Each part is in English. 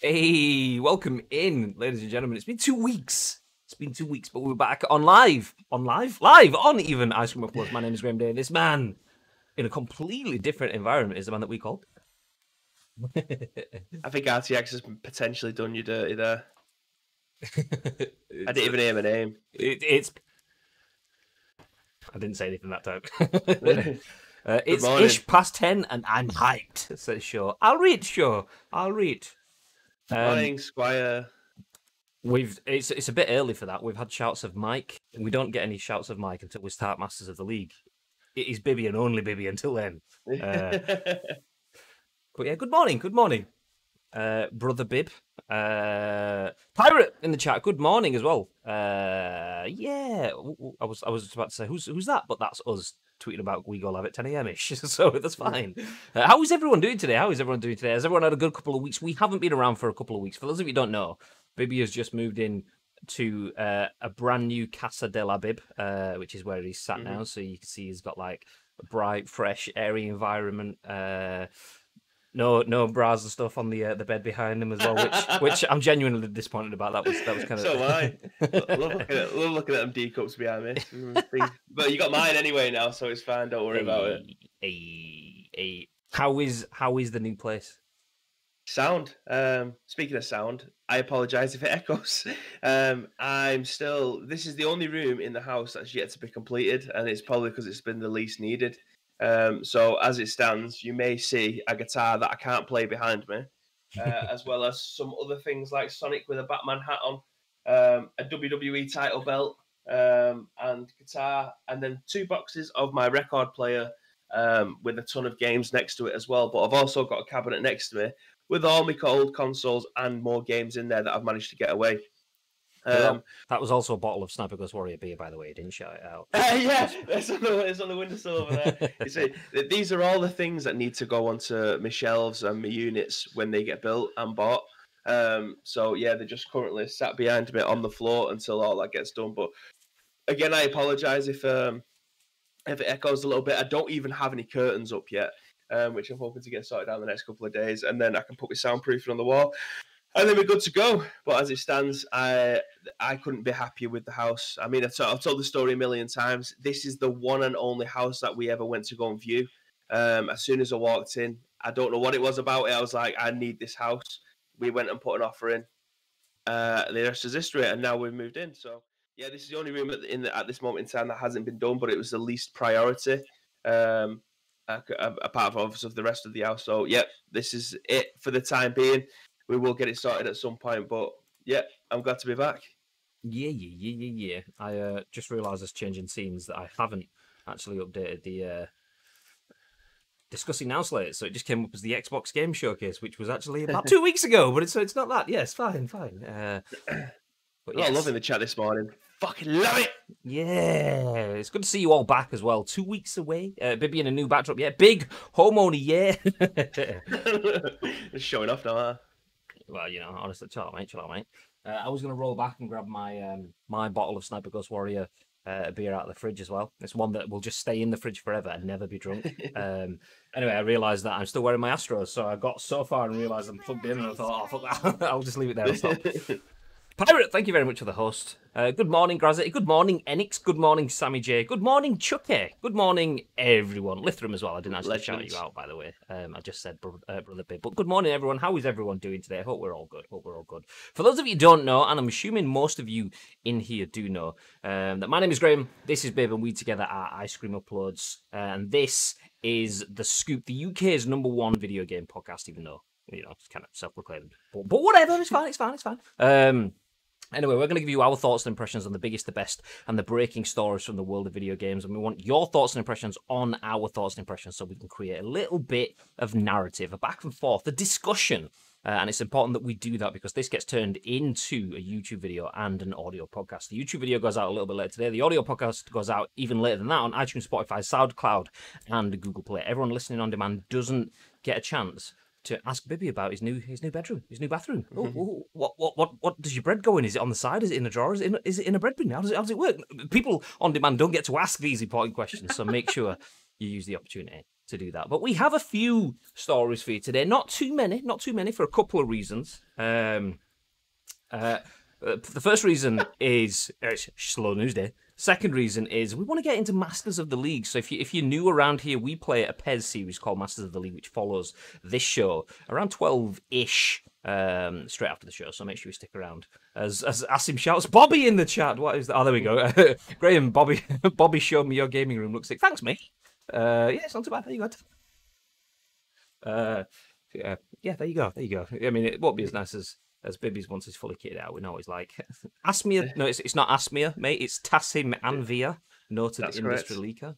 Hey, welcome in, ladies and gentlemen. It's been 2 weeks. But we're back on live on even Ice Cream Uploads. My name is Graham Day. This man, in a completely different environment, is the man that we called. I think RTX has potentially done you dirty there. I didn't even hear my name. I didn't say anything that time. It's ish past 10 and I'm hyped, says Shaw. I'll read. Morning, Squire. It's a bit early for that. We've had shouts of Mike. We don't get any shouts of Mike until we start Masters of the League. It is Bibby and only Bibby until then. But yeah, good morning, brother Bib. Pirate in the chat. Good morning as well. Yeah, I was about to say who's that, but that's us tweeting about we go live at 10 a.m.-ish, so that's fine. How is everyone doing today? Has everyone had a good couple of weeks? We haven't been around for a couple of weeks. For those of you who don't know, Bibby has just moved in to a brand new Casa de la Bib, which is where he's sat now. So you can see he's got like a bright, fresh, airy environment. No bras and stuff on the bed behind him as well, which I'm genuinely disappointed about. That was kind of. So am I. Love looking at them D cups behind me. But you got mine anyway now, so it's fine. Don't worry about it. How is the new place? Sound. Speaking of sound, I apologise if it echoes. This is the only room in the house that's yet to be completed, and it's probably because it's been the least needed. So as it stands, you may see a guitar that I can't play behind me, as well as some other things like Sonic with a Batman hat on, a WWE title belt, and guitar, and then 2 boxes of my record player with a ton of games next to it as well. But I've also got a cabinet next to me with all my old consoles and more games in there that I've managed to get away. That was also a bottle of Sniper Ghost Warrior beer, by the way. You didn't shout it out. Yeah, it's on the windowsill over there. You see, these are all the things that need to go onto my shelves and my units when they get built and bought. So yeah, they're just currently sat behind me on the floor until all that gets done. But again, I apologise if it echoes a little bit. I don't even have any curtains up yet, which I'm hoping to get sorted out in the next couple of days, and then I can put my soundproofing on the wall. And then we're good to go. But as it stands, I couldn't be happier with the house. I mean, I've told the story a million times. This is the one and only house that we ever went to go and view. As soon as I walked in, I don't know what it was about it. I was like, I need this house. We went and put an offer in. The rest is history, and now we've moved in. So, yeah, this is the only room at this moment in time that hasn't been done, but it was the least priority, apart from obviously the rest of the house. So, yeah, this is it for the time being. We will get it started at some point, but yeah, I'm glad to be back. Yeah. I just realised as changing scenes that I haven't actually updated the discussing now slate, so it just came up as the Xbox Game Showcase, which was actually about 2 weeks ago, but it's not that. Yes, fine. But yes. Loving the chat this morning. Fucking love it. Yeah, it's good to see you all back as well. 2 weeks away. Bibby in a new backdrop. Yeah, big homeowner. Yeah. Just showing off now, huh? Well, honestly, chill out, mate. I was going to roll back and grab my my bottle of Sniper Ghost Warrior beer out of the fridge as well. It's one that will just stay in the fridge forever and never be drunk. Anyway, I realised that I'm still wearing my Astros, so I got so far and realised I'm plugged in, and I thought, oh, fuck that. I'll just leave it there and stop. Pirate, thank you very much for the host. Good morning, Grazity. Good morning, Enix. Good morning, Sammy J. Good morning, Chucky. Good morning, everyone. Lithram as well. I didn't actually shout you out, by the way. I just said Brother Bib. But good morning, everyone. How is everyone doing today? I hope we're all good. For those of you who don't know, and I'm assuming most of you in here do know, that my name is Graham, this is Bib, and we together are Ice Cream Uploads. And this is The Scoop, the UK's #1 video game podcast, even though, it's kind of self-proclaimed. But whatever, it's fine. Anyway, we're going to give you our thoughts and impressions on the biggest, the best, and the breaking stories from the world of video games. And we want your thoughts and impressions on our thoughts and impressions so we can create a little bit of narrative, a back and forth, a discussion. And it's important that we do that because this gets turned into a YouTube video and an audio podcast. The YouTube video goes out a little bit later today. The audio podcast goes out even later than that on iTunes, Spotify, SoundCloud, and Google Play. Everyone listening on demand doesn't get a chance to ask Bibby about his new bedroom, his new bathroom. Oh, what does your bread go in? Is it on the side? Is it in a drawer? Is it in a bread bin? How does it work? People on demand don't get to ask these important questions, so make sure you use the opportunity to do that. But we have a few stories for you today. Not too many for a couple of reasons. The first reason is it's slow news day. Second reason is we want to get into Masters of the League. So if you're new around here, we play a PES series called Masters of the League, which follows this show around 12-ish straight after the show. So make sure you stick around. As Asim shouts, Bobby in the chat. What is that? Oh, there we go. Graham, Bobby showed me your gaming room. Looks like thanks, mate. Yeah, it's not too bad. There you go. Yeah, there you go. I mean, it won't be as nice as Bibby's once he's fully kitted out. We know he's like Asmia. No, it's not Asmia, mate. It's Tassim Anvia, noted That's industry correct. leaker.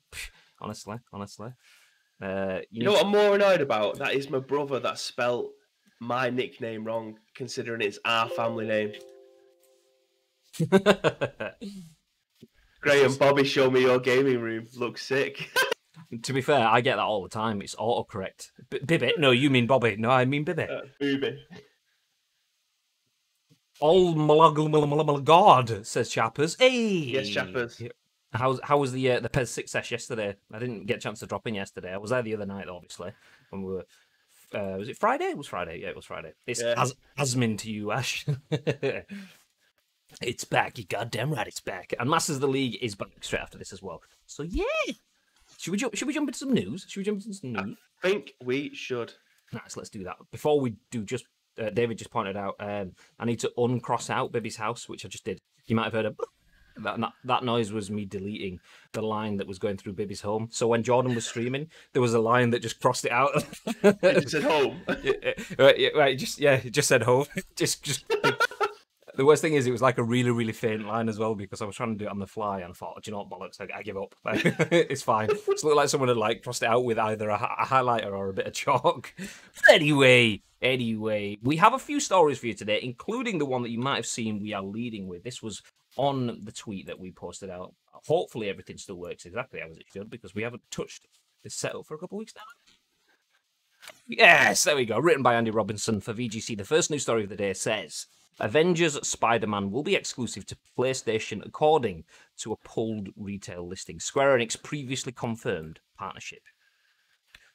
Honestly. You know what I'm more annoyed about? That is my brother that spelt my nickname wrong, considering it's our family name. Graham, Bobby, show me your gaming room. Looks sick. To be fair, I get that all the time. It's autocorrect. Bibby? No, you mean Bobby. No, I mean Bibby. Booby. Oh, God, says Chappers. Hey! Yes, Chappers. How was the PES success yesterday? I didn't get a chance to drop in yesterday. I was there the other night, obviously, when we were... was it Friday? It was Friday. Yeah, it was Friday. It's Asmin to you, Ash. It's back. You goddamn right, it's back. And Masters of the League is back straight after this as well. So yeah, should we jump into some news? I think we should. Nice, let's do that. Before we do, just David just pointed out, I need to uncross out Bibby's house, which I just did. You might have heard that noise was me deleting the line that was going through Bibby's home. So when Jordan was streaming, there was a line that just crossed it out. It said home. Right, it just said home. just. The worst thing is, it was like a really, really faint line as well, because I was trying to do it on the fly, and I thought, do you know what, bollocks, I give up. It's fine. It looked like someone had like crossed it out with either a highlighter or a bit of chalk. But anyway, we have a few stories for you today, including the one that you might have seen we are leading with. This was on the tweet that we posted out. Hopefully everything still works exactly as it should, because we haven't touched this setup for a couple of weeks now. Yes, there we go. Written by Andy Robinson for VGC. The first news story of the day says... Avengers Spider-Man will be exclusive to PlayStation according to a pulled retail listing. Square Enix previously confirmed partnership.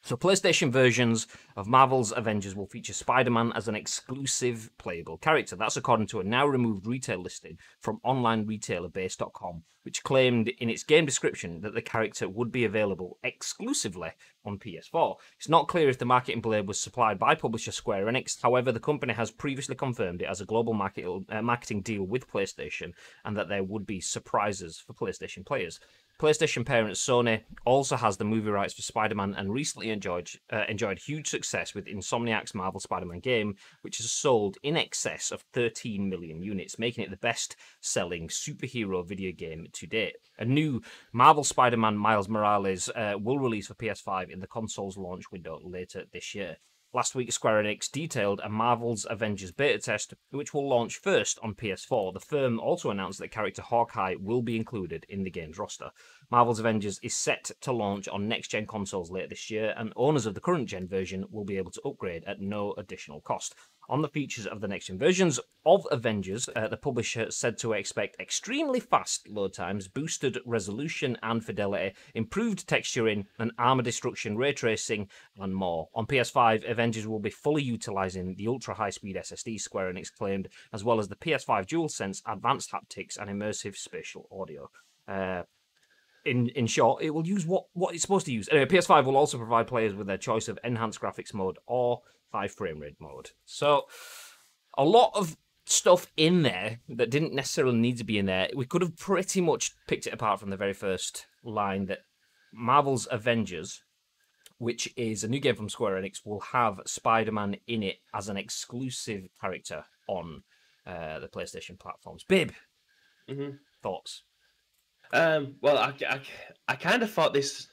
So PlayStation versions of Marvel's Avengers will feature Spider-Man as an exclusive playable character. That's according to a now removed retail listing from online retailer base.com, which claimed in its game description that the character would be available exclusively on PS4. It's not clear if the marketing blade was supplied by publisher Square Enix. However, the company has previously confirmed it as a global marketing deal with PlayStation, and that there would be surprises for PlayStation players. PlayStation parent Sony also has the movie rights for Spider-Man and recently enjoyed huge success with Insomniac's Marvel Spider-Man game, which has sold in excess of 13 million units, making it the best-selling superhero video game to date. A new Marvel Spider-Man Miles Morales will release for PS5 in the console's launch window later this year. Last week, Square Enix detailed a Marvel's Avengers beta test, which will launch first on PS4. The firm also announced that character Hawkeye will be included in the game's roster. Marvel's Avengers is set to launch on next-gen consoles later this year, and owners of the current-gen version will be able to upgrade at no additional cost. On the features of the next-gen versions of Avengers, the publisher said to expect extremely fast load times, boosted resolution and fidelity, improved texturing, and armor destruction, ray tracing, and more. On PS5, Avengers will be fully utilizing the ultra-high-speed SSD Square Enix claimed, as well as the PS5 DualSense, advanced haptics, and immersive spatial audio. In short, it will use what it's supposed to use. Anyway, PS5 will also provide players with their choice of enhanced graphics mode or high frame rate mode. So, a lot of stuff in there that didn't necessarily need to be in there. We could have pretty much picked it apart from the very first line that Marvel's Avengers, which is a new game from Square Enix, will have Spider-Man in it as an exclusive character on the PlayStation platforms. Bib, thoughts? Well, I kind of thought this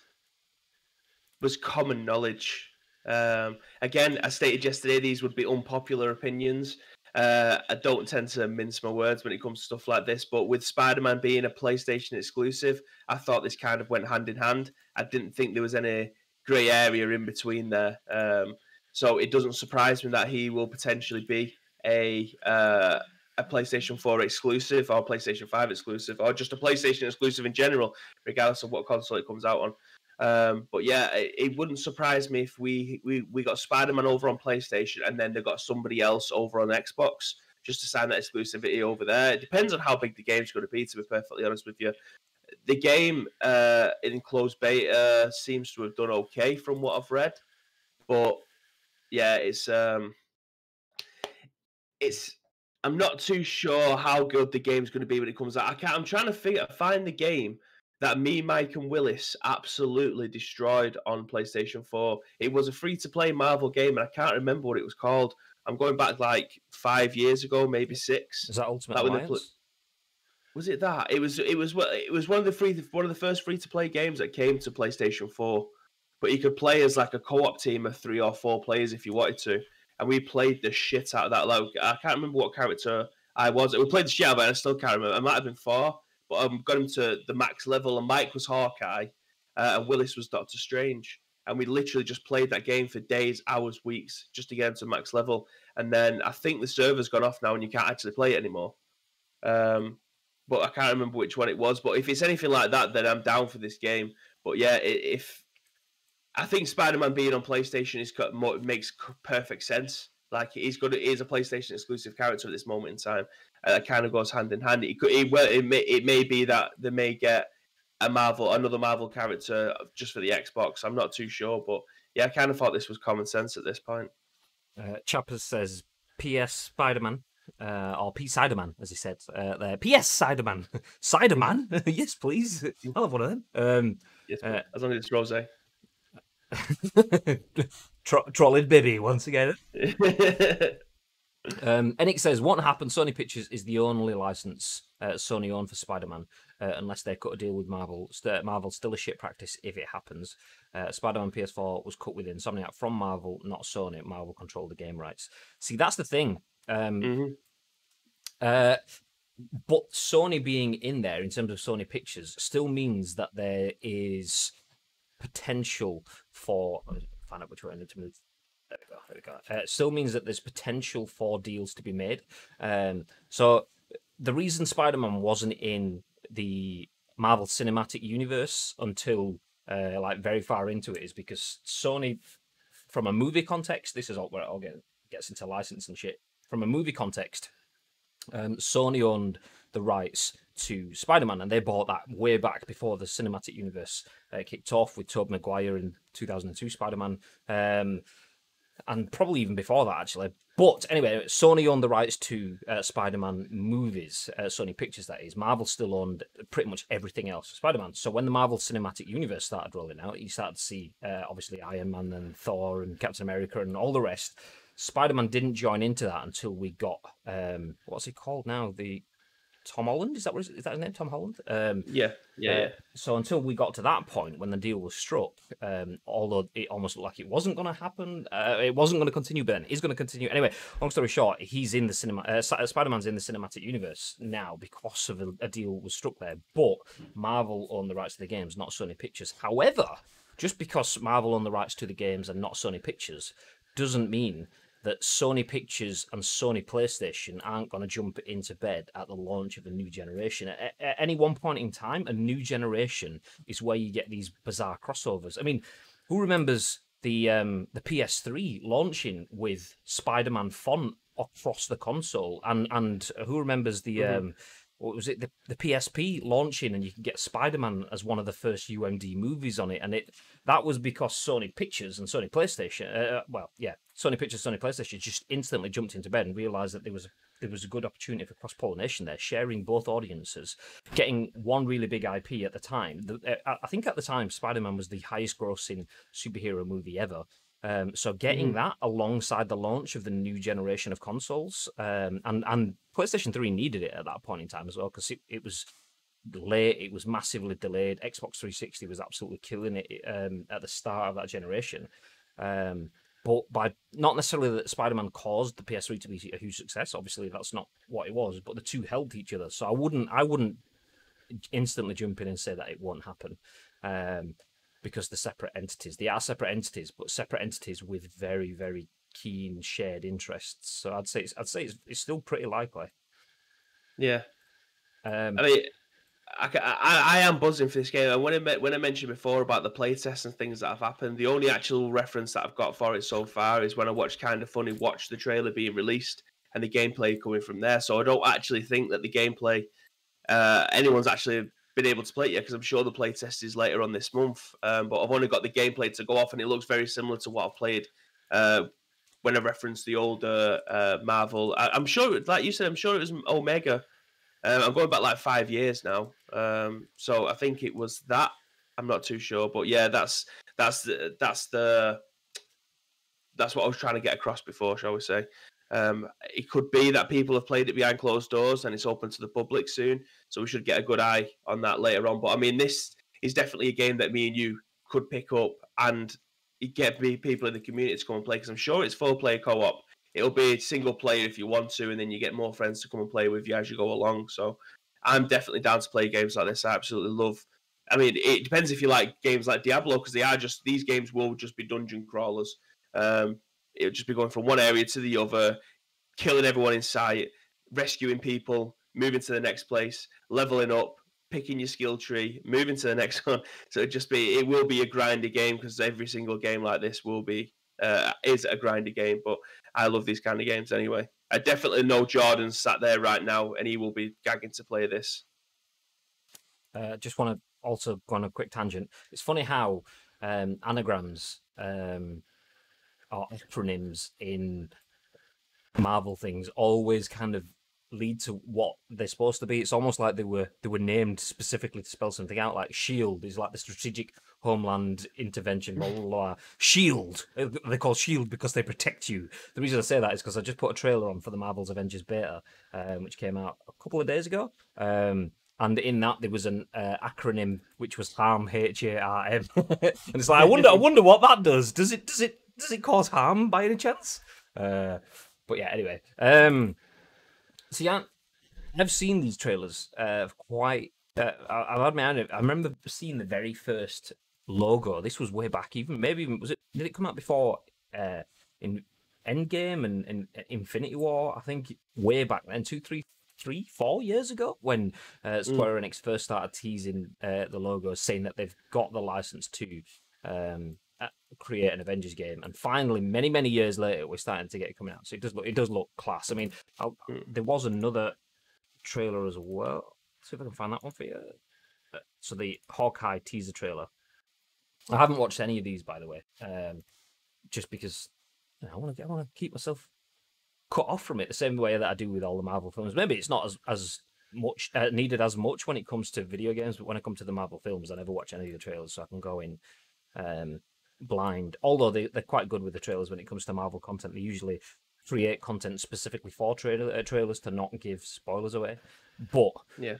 was common knowledge. Again, I stated yesterday these would be unpopular opinions. I don't tend to mince my words when it comes to stuff like this, but with Spider-Man being a PlayStation exclusive, I thought this kind of went hand in hand. I didn't think there was any grey area in between there. So it doesn't surprise me that he will potentially be a PlayStation 4 exclusive or PlayStation 5 exclusive or just a PlayStation exclusive in general, regardless of what console it comes out on. But yeah, it wouldn't surprise me if we got Spider-Man over on PlayStation and then they got somebody else over on Xbox just to sign that exclusivity over there. It depends on how big the game's going to be, to be perfectly honest with you. The game in closed beta seems to have done okay from what I've read, but yeah, it's I'm not too sure how good the game's going to be when it comes out. I'm trying to find the game that me, Mike, and Willis absolutely destroyed on PlayStation 4. It was a free-to-play Marvel game, and I can't remember what it was called. I'm going back like 5 years ago, maybe 6. Is that Ultimate That when Alliance? was it that? It was one of the first free-to-play games that came to PlayStation 4. But you could play as like a co-op team of 3 or 4 players if you wanted to, and we played the shit out of that. Like, I can't remember what character I was. We played the shit out of it, and I still can't remember. I might have been 4, but I got him to the max level, and Mike was Hawkeye, and Willis was Doctor Strange. And we literally just played that game for days, hours, weeks, just to get him to max level. And then I think the server's gone off now, and you can't actually play it anymore. But I can't remember which one it was. But if it's anything like that, then I'm down for this game. But yeah, if I think Spider-Man being on PlayStation makes perfect sense. Like he's a PlayStation exclusive character at this moment in time. That kind of goes hand in hand. It may be that they may get another Marvel character just for the Xbox. I'm not too sure, but yeah, I kind of thought this was common sense at this point. Chappers says PS Spider-Man. Or P Spider-Man, as he said. PS Spider-Man. Spider-Man? Yes, please. I'll have one of them. Yes, as long as it's Rose. Trolled baby once again. Enix says, what happened? Sony Pictures is the only license Sony own for Spider-Man, unless they cut a deal with Marvel. Marvel's still a shit practice if it happens. Spider-Man PS4 was cut with Insomniac from Marvel, not Sony. Marvel controlled the game rights. See, that's the thing. But Sony being in there in terms of Sony Pictures still means that there is potential for find out which way I need to move. There we go. Still means that there's potential for deals to be made. So the reason Spider-Man wasn't in the Marvel Cinematic Universe until like very far into it is because Sony, from a movie context, this is all where it all gets into license and shit. From a movie context, Sony owned the rights to Spider-Man, and they bought that way back before the cinematic universe kicked off with Tobey Maguire in 2002 Spider-Man, and probably even before that, actually. But anyway, Sony owned the rights to Spider-Man movies, Sony Pictures, that is. Marvel still owned pretty much everything else for Spider-Man. So when the Marvel Cinematic Universe started rolling out, you started to see, obviously, Iron Man and Thor and Captain America and all the rest. Spider-Man didn't join into that until we got, what's it called now? The Tom Holland? Is that his name? Tom Holland? Yeah. So until we got to that point when the deal was struck, although it almost looked like it wasn't going to happen, it wasn't going to continue, but then it is going to continue. Anyway, long story short, he's in the cinema. Spider-Man's in the cinematic universe now because of a deal was struck there. But Marvel own the rights to the games, not Sony Pictures. However, just because Marvel own the rights to the games and not Sony Pictures doesn't mean that Sony Pictures and Sony PlayStation aren't going to jump into bed at the launch of a new generation. At any one point in time, a new generation is where you get these bizarre crossovers. I mean, who remembers the PS3 launching with Spider-Man font across the console? And who remembers the... what was it? The PSP launching, and you can get Spider-Man as one of the first UMD movies on it, and that was because Sony Pictures and Sony PlayStation, Sony Pictures, Sony PlayStation just instantly jumped into bed and realised that there was a good opportunity for cross-pollination there, sharing both audiences, getting one really big IP at the time. I think at the time, Spider-Man was the highest-grossing superhero movie ever. So getting that alongside the launch of the new generation of consoles, and PlayStation 3 needed it at that point in time as well, because it was late, it was massively delayed. Xbox 360 was absolutely killing it at the start of that generation. But by not necessarily that Spider-Man caused the PS3 to be a huge success, obviously that's not what it was, but the two helped each other. So I wouldn't instantly jump in and say that it won't happen. Because they're separate entities. They are separate entities, but separate entities with very, very keen shared interests. So I'd say it's still pretty likely. Yeah. I mean, I am buzzing for this game. And when I mentioned before about the playtests and things that have happened, the only actual reference that I've got for it so far is when I watched Kind of Funny watch the trailer being released and the gameplay coming from there. So I don't actually think that the gameplay anyone's actually been able to play it yet, because I'm sure the playtest is later on this month. But I've only got the gameplay to go off, and it looks very similar to what I've played when I referenced the older Marvel. I'm sure, like you said, I'm sure it was Omega. I'm going back like 5 years now, so I think it was that. I'm not too sure, but yeah, that's what I was trying to get across before, shall we say. It could be that people have played it behind closed doors and it's open to the public soon, so we should get a good eye on that later on. But I mean, this is definitely a game that me and you could pick up and get people in the community to come and play, because I'm sure it's 4-player co-op. It'll be single player if you want to, and then you get more friends to come and play with you as you go along. So I'm definitely down to play games like this. I absolutely love. I mean, it depends if you like games like Diablo, because these games will just be dungeon crawlers. It'll just be going from one area to the other, killing everyone in sight, rescuing people, moving to the next place, leveling up, picking your skill tree, moving to the next one. So it will be a grindy game, because every single game like this is a grindy game. But I love these kind of games anyway. I definitely know Jordan's sat there right now, and he will be gagging to play this. Just want to also go on a quick tangent. It's funny how anagrams or acronyms in Marvel things always kind of lead to what they're supposed to be. It's almost like they were named specifically to spell something out. Like SHIELD is like the Strategic Homeland Intervention, blah, blah, blah. SHIELD. They call SHIELD because they protect you. The reason I say that is because I just put a trailer on for the Marvel's Avengers beta, which came out a couple of days ago. And in that there was an acronym which was HARM, HARM. And it's like, I wonder what that does. Does it cause harm by any chance? But yeah, anyway. So yeah, I've seen these trailers quite. I'll admit, I remember seeing the very first logo. This was way back, did it come out before in Endgame and Infinity War? I think way back then, 4 years ago, when Square Enix first started teasing the logos, saying that they've got the license to create an Avengers game, and finally, many years later, we're starting to get it coming out. So it does look class. I mean, there was another trailer as well. Let's see if I can find that one for you. So the Hawkeye teaser trailer. I haven't watched any of these, by the way, just because I want to keep myself cut off from it the same way that I do with all the Marvel films. Maybe it's not as much needed as much when it comes to video games, but when I come to the Marvel films, I never watch any of the trailers, so I can go in blind. Although they're quite good with the trailers when it comes to Marvel content. They usually create content specifically for trailers to not give spoilers away. But yeah,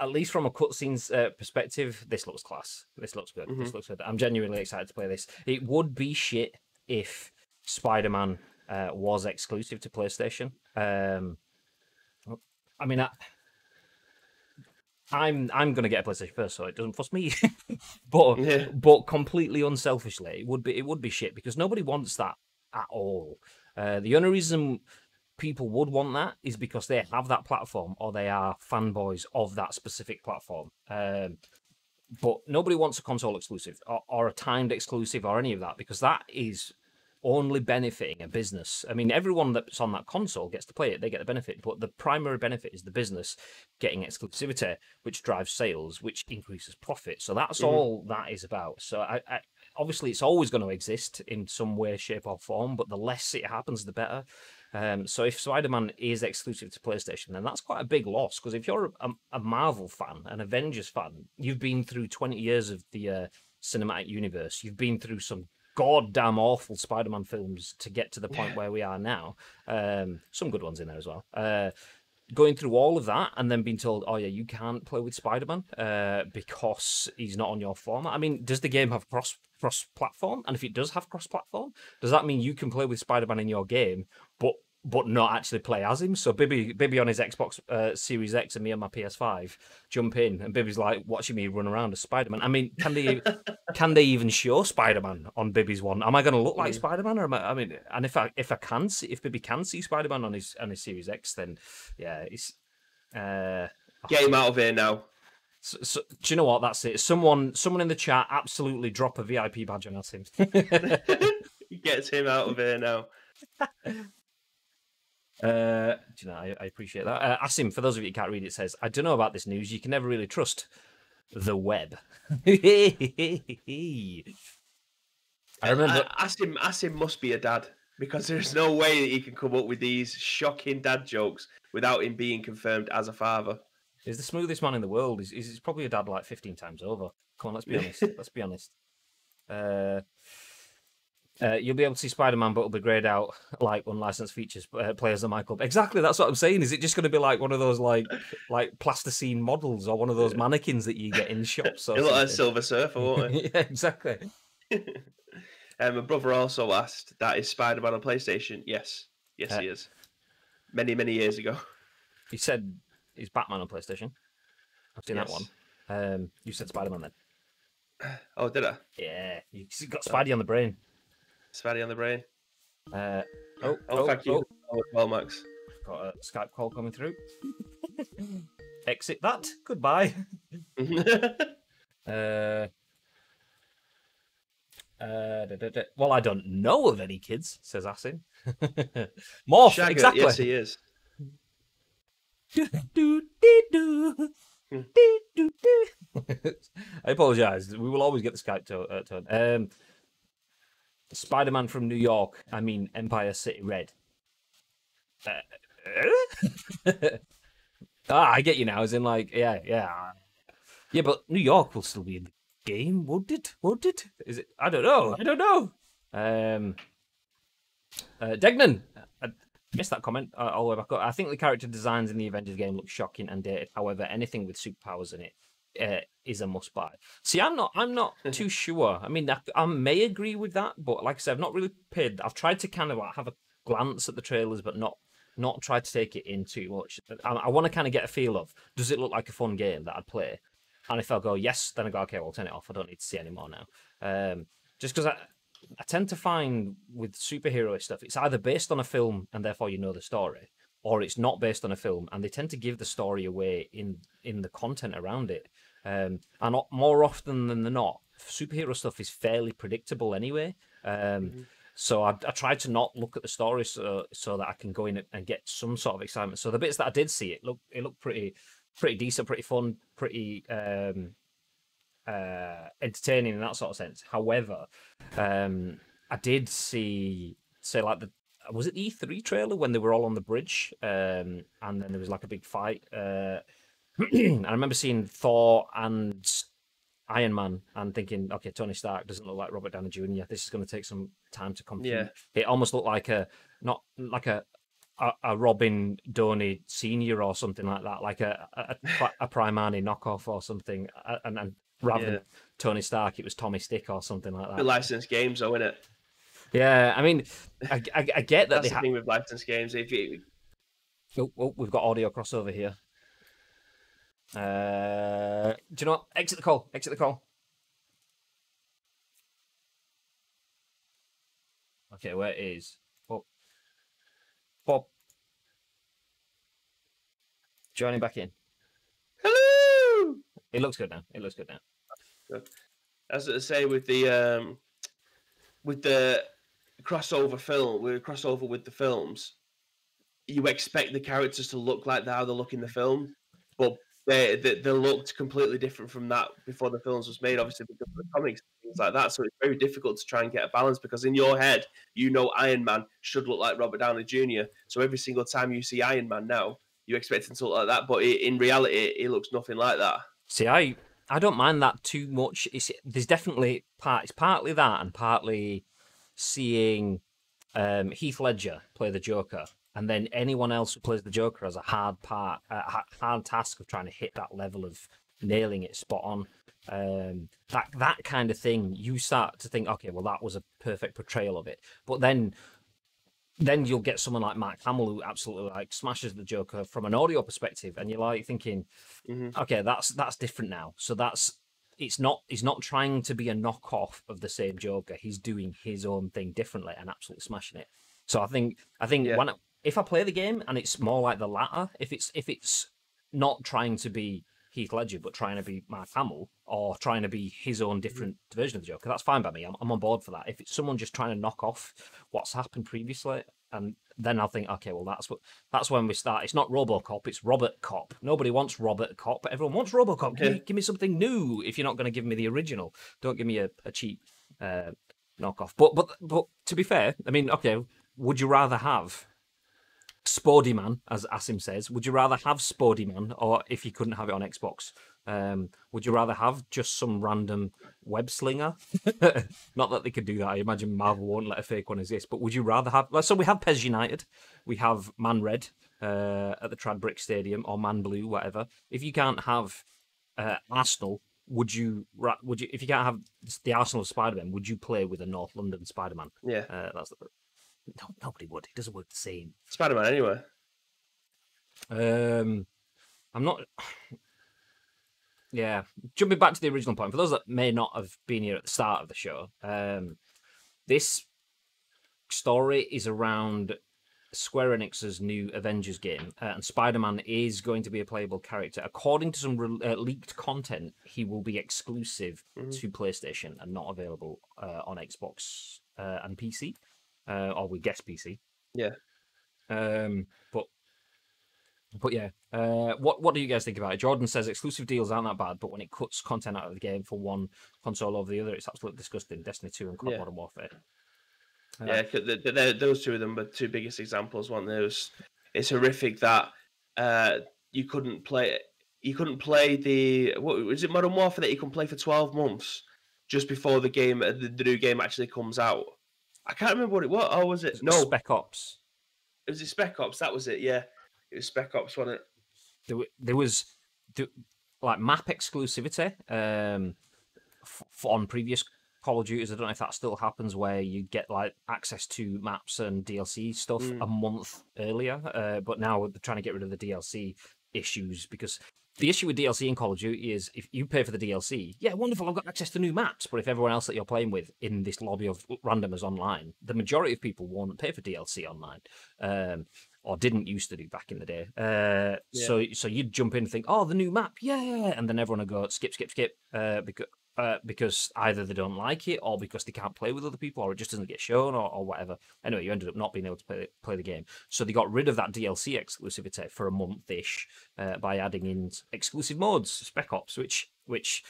at least from a cutscenes perspective, this looks class. This looks good. This looks good. I'm genuinely excited to play this. It would be shit if Spider-Man was exclusive to PlayStation. I mean, I'm gonna get a PlayStation first, so it doesn't fuss me. but completely unselfishly, it would be shit, because nobody wants that at all. The only reason people would want that is because they have that platform, or they are fanboys of that specific platform. But nobody wants a console exclusive or a timed exclusive or any of that, because that is only benefiting a business. I mean, everyone that's on that console gets to play it, they get the benefit, but the primary benefit is the business getting exclusivity, which drives sales, which increases profit. So that's all that is about. So I obviously it's always going to exist in some way, shape or form, but the less it happens, the better. So if Spider-Man is exclusive to PlayStation, then that's quite a big loss, because if you're a Marvel fan, an Avengers fan, you've been through 20 years of the cinematic universe, you've been through some goddamn awful Spider-Man films to get to the point where we are now. Some good ones in there as well. Going through all of that and then being told, oh yeah, you can't play with Spider-Man because he's not on your format. I mean, does the game have cross-platform? And if it does have cross-platform, does that mean you can play with Spider-Man in your game, but not actually play as him? So Bibby on his Xbox Series X and me on my PS5 jump in, and Bibby's like watching me run around as Spider-Man. I mean, can they even show Spider-Man on Bibby's one? Am I going to look like Spider-Man, or and if Bibby can see Spider-Man on his Series X, then yeah, it's get him out of here now. So, do you know what? That's it. Someone in the chat absolutely drop a VIP badge on Asim. Gets him out of here now. Do you know? I appreciate that. Asim, for those of you who can't read, it says, "I don't know about this news. You can never really trust the web." I remember. Asim must be a dad, because there's no way that he can come up with these shocking dad jokes without him being confirmed as a father. He's the smoothest man in the world. He's probably a dad like 15 times over. Come on, let's be honest. Let's be honest. You'll be able to see Spider-Man, but it'll be grayed out like unlicensed features players at my club. Exactly, that's what I'm saying. Is it just going to be like one of those like plasticine models or one of those mannequins that you get in shops? It'll look like a Silver Surfer, won't it? Yeah, exactly. My brother also asked, "That is Spider-Man on PlayStation?" Yes, he is. Many years ago. He said he's Batman on PlayStation. I've seen that one. You said Spider-Man then. Oh, did I? Yeah, you got Spidey on the brain. Spidey on the brain. Thank you. Well, Max. Got a Skype call coming through. Exit that. Goodbye. Well, I don't know of any kids, says Asin. Morph, Shagger, exactly. yes, he is. I apologise. We will always get the Skype tone. Spider-Man from New York. I mean, Empire City Red. I get you now. As in, like, yeah. But New York will still be in the game, would it? Is it? I don't know. Degnan. I missed that comment all the way back up. I think the character designs in the Avengers game look shocking and dated. However, anything with superpowers in it is a must buy. See, I'm not too sure. I mean, I may agree with that, but like I said, I've not really paid. I've tried to kind of like have a glance at the trailers, but not try to take it in too much. I want to kind of get a feel of, does it look like a fun game that I'd play? And if I go yes, then I go, okay, well, turn it off. I don't need to see any more now. Just because I tend to find with superhero stuff, it's either based on a film and therefore you know the story, or it's not based on a film and they tend to give the story away in the content around it. And more often than not, superhero stuff is fairly predictable anyway. So I try to not look at the story so that I can go in and get some sort of excitement. So the bits that I did see, it looked pretty decent, pretty fun, pretty entertaining in that sort of sense. However, I did see, say, like was it the E3 trailer when they were all on the bridge, and then there was like a big fight. And I remember seeing Thor and Iron Man and thinking, okay, Tony Stark doesn't look like Robert Downey Jr. This is going to take some time to compute. Yeah. It almost looked like not like a Robin Downey Senior or something like that, like a Primani knockoff or something, and rather than Tony Stark, it was Tommy Stick or something like that. The licensed games, though, innit? Yeah, I mean, I get that. That's the thing with licensed games. If you... we've got audio crossover here. Do you know what? Exit the call. Okay, where is Bob? Joining back in. Hello. It looks good now. Good. As I say, with the crossover with the films, you expect the characters to look like how they look in the film, but they looked completely different from that before the films was made, obviously because of the comics and things like that. So it's very difficult to try and get a balance, because in your head, you know Iron Man should look like Robert Downey Jr. So every single time you see Iron Man now, you expect him to look like that, but in reality, he looks nothing like that. See, I don't mind that too much. There's definitely it's partly that, and partly seeing Heath Ledger play the Joker, and then anyone else who plays the Joker has a hard task of trying to hit that level of nailing it spot on. That kind of thing, you start to think, okay, well, that was a perfect portrayal of it. But then you'll get someone like Mark Hamill who absolutely like smashes the Joker from an audio perspective, and you're like thinking, okay, that's different now. So he's not trying to be a knockoff of the same Joker. He's doing his own thing differently and absolutely smashing it. So I think if I play the game and it's more like the latter, if it's not trying to be Heath Ledger but trying to be Mark Hamill, or trying to be his own different version of the Joker, that's fine by me. I'm on board for that. If it's someone just trying to knock off what's happened previously, and then I'll think, okay, well that's when we start. It's not RoboCop, it's Robert Cop. Nobody wants Robert Cop, but everyone wants RoboCop. Give me something new. If you're not going to give me the original, don't give me a cheap knockoff. But to be fair, I mean, okay, would you rather have SpiderMan, as Asim says, would you rather have SpiderMan, or if you couldn't have it on Xbox, would you rather have just some random web slinger? Not that they could do that. I imagine Marvel won't let a fake one exist. But would you rather have? So we have PES United, we have Man Red at the Trad Brick Stadium, or Man Blue, whatever. If you can't have Arsenal, would you? If you can't have the Arsenal of Spider-Man, would you play with a North London Spider-Man? Yeah, that's the. No, nobody would. It doesn't work the same. Spider-Man anyway. I'm not. Yeah, jumping back to the original point, for those that may not have been here at the start of the show, this story is around Square Enix's new Avengers game, and Spider-Man is going to be a playable character. According to some leaked content, he will be exclusive to PlayStation and not available on Xbox and PC. Or we guess PC. Yeah. But yeah. What do you guys think about it? Jordan says exclusive deals aren't that bad, but when it cuts content out of the game for one console over the other, it's absolutely disgusting. Destiny 2 and Modern Warfare. Those two of them were two biggest examples, weren't those? It's horrific that you couldn't play the what was it, Modern Warfare, that you can play for 12 months just before the game, the new game actually comes out. I can't remember what it was. Oh, was it? No. Spec Ops. Was it Spec Ops? That was it, yeah. It was Spec Ops, wasn't it? There was like map exclusivity on previous Call of Duties. I don't know if that still happens, where you get like access to maps and DLC stuff a month earlier. But now they're trying to get rid of the DLC issues, because the issue with DLC in Call of Duty is if you pay for the DLC, yeah, wonderful, I've got access to new maps. But if everyone else that you're playing with in this lobby of randomers online, the majority of people won't pay for DLC online, or didn't used to do back in the day. So you'd jump in and think, oh, the new map, yeah, and then everyone would go skip, because either they don't like it, or because they can't play with other people, or it just doesn't get shown, or whatever. Anyway, you ended up not being able to play the game. So they got rid of that DLC exclusivity for a month-ish by adding in exclusive modes, Spec Ops, which,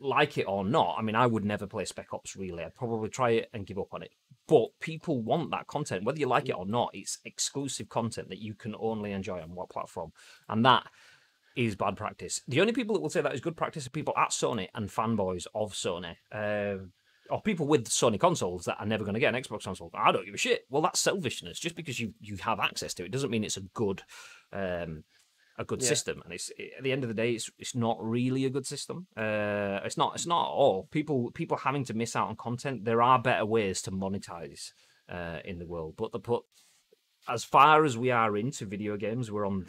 like it or not, I mean, I would never play Spec Ops, really. I'd probably try it and give up on it. But people want that content. Whether you like it or not, it's exclusive content that you can only enjoy on what platform. And that is bad practice. The only people that will say that is good practice are people at Sony and fanboys of Sony, or people with Sony consoles that are never going to get an Xbox console. I don't give a shit. Well, that's selfishness. Just because you have access to it doesn't mean it's a good system. And it's, at the end of the day, it's not really a good system. It's not at all. People having to miss out on content. There are better ways to monetize in the world. But as far as we are into video games, we're on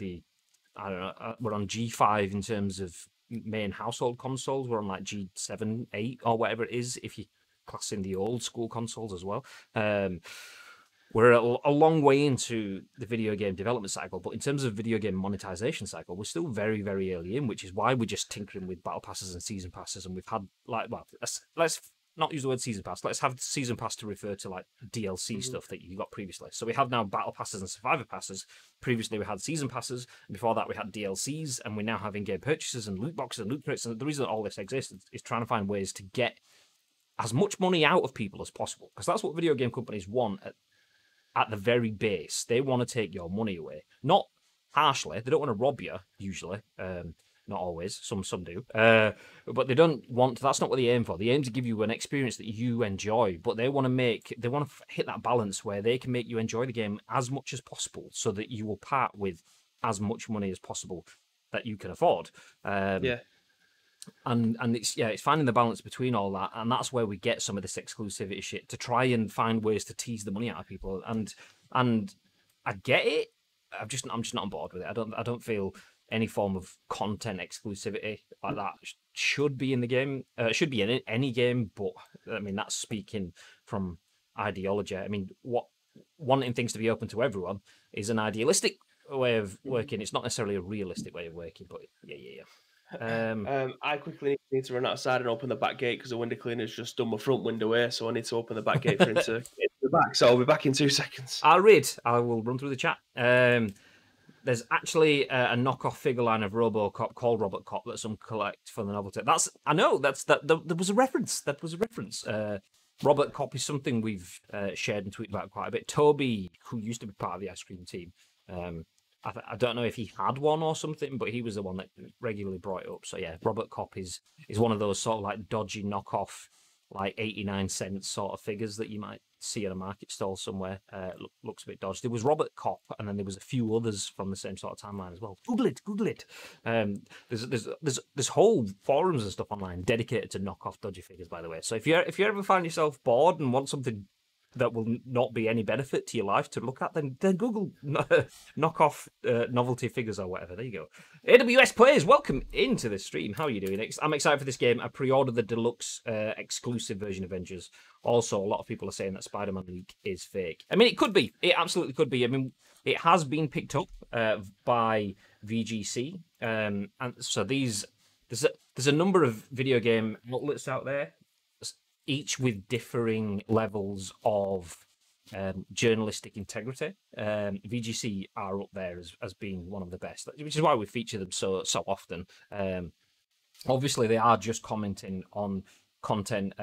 we're on G5 in terms of main household consoles. We're on like G7, 8, or whatever it is, if you class in the old school consoles as well. We're a long way into the video game development cycle, but in terms of video game monetization cycle, we're still very, very early in, which is why we're just tinkering with battle passes and season passes. And we've had let's not use the word season pass. Let's have season pass to refer to like DLC stuff that you got previously. So we have now battle passes and survivor passes. Previously we had season passes, and before that we had DLCs, and we now have in-game purchases and loot boxes and loot crates. And the reason that all this exists is trying to find ways to get as much money out of people as possible, because that's what video game companies want at the very base. They want to take your money away, not harshly. They don't want to rob you usually. Not always, some do, but they don't want. That's not what they aim for. They aim to give you an experience that you enjoy, but they want to hit that balance where they can make you enjoy the game as much as possible, so that you will part with as much money as possible that you can afford. And it's finding the balance between all that, and that's where we get some of this exclusivity shit, to try and find ways to tease the money out of people. And I get it. I'm just not on board with it. I don't feel any form of content exclusivity like that should be in the game. It should be in any game, but I mean, that's speaking from ideology. I mean, wanting things to be open to everyone is an idealistic way of working. It's not necessarily a realistic way of working, but yeah. I quickly need to run outside and open the back gate because the window cleaner's just done my front window here, so I need to open the back gate for him to get to the back. So I'll be back in 2 seconds. I'll read. I will run through the chat. There's actually a knockoff figure line of RoboCop called Robot Cop that some collect for the novelty. I know. There was a reference. Robot Cop is something we've shared and tweeted about quite a bit. Toby, who used to be part of the ice cream team, I don't know if he had one or something, but he was the one that regularly brought it up. So yeah, Robot Cop is one of those sort of like dodgy knockoff, like 89-cent sort of figures that you might see at a market stall somewhere. Looks a bit dodgy. There was Robot Cop, and then there was a few others from the same sort of timeline as well. Google it. There's whole forums and stuff online dedicated to knockoff dodgy figures, by the way. So if you ever find yourself bored and want something that will not be any benefit to your life to look at, then Google knockoff novelty figures or whatever. There you go. AWS players, welcome into the stream. How are you doing? I'm excited for this game. I pre-ordered the deluxe exclusive version of Avengers. Also, a lot of people are saying that Spider-Man leak is fake. I mean, it could be. It absolutely could be. I mean, it has been picked up by VGC, and so there's a number of video game outlets out there, each with differing levels of journalistic integrity. VGC are up there as being one of the best, which is why we feature them so often. Obviously, they are just commenting on content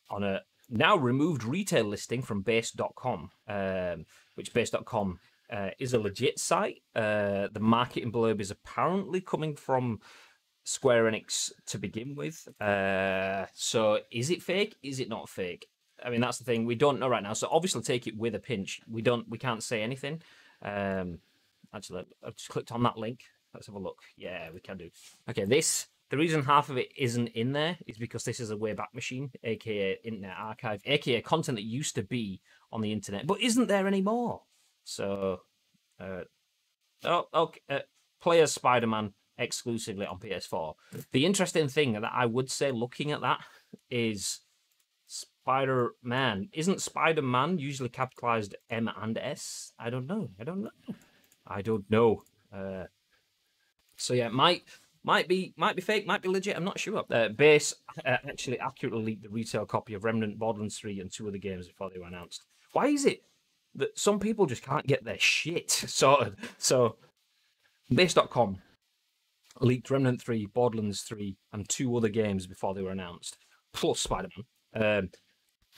on a now removed retail listing from base.com, which base.com is a legit site. The marketing blurb is apparently coming from Square Enix to begin with. So is it fake? Is it not fake? I mean, that's the thing. We don't know right now. So obviously take it with a pinch. We can't say anything. Actually, I've just clicked on that link. Let's have a look. Yeah, we can do. Okay, the reason half of it isn't in there is because this is a Wayback Machine, aka Internet Archive, aka content that used to be on the internet, but isn't there anymore. So, play as Spider-Man exclusively on PS4. The interesting thing that I would say looking at that is Spider-Man. Isn't Spider-Man usually capitalized M and S? I don't know. So yeah, might be fake, might be legit. I'm not sure. Base actually accurately leaked the retail copy of Remnant, Borderlands 3, and 2 other games before they were announced. Why is it that some people just can't get their shit sorted? So, Base.com leaked Remnant 3, Borderlands 3, and 2 other games before they were announced, plus Spider-Man.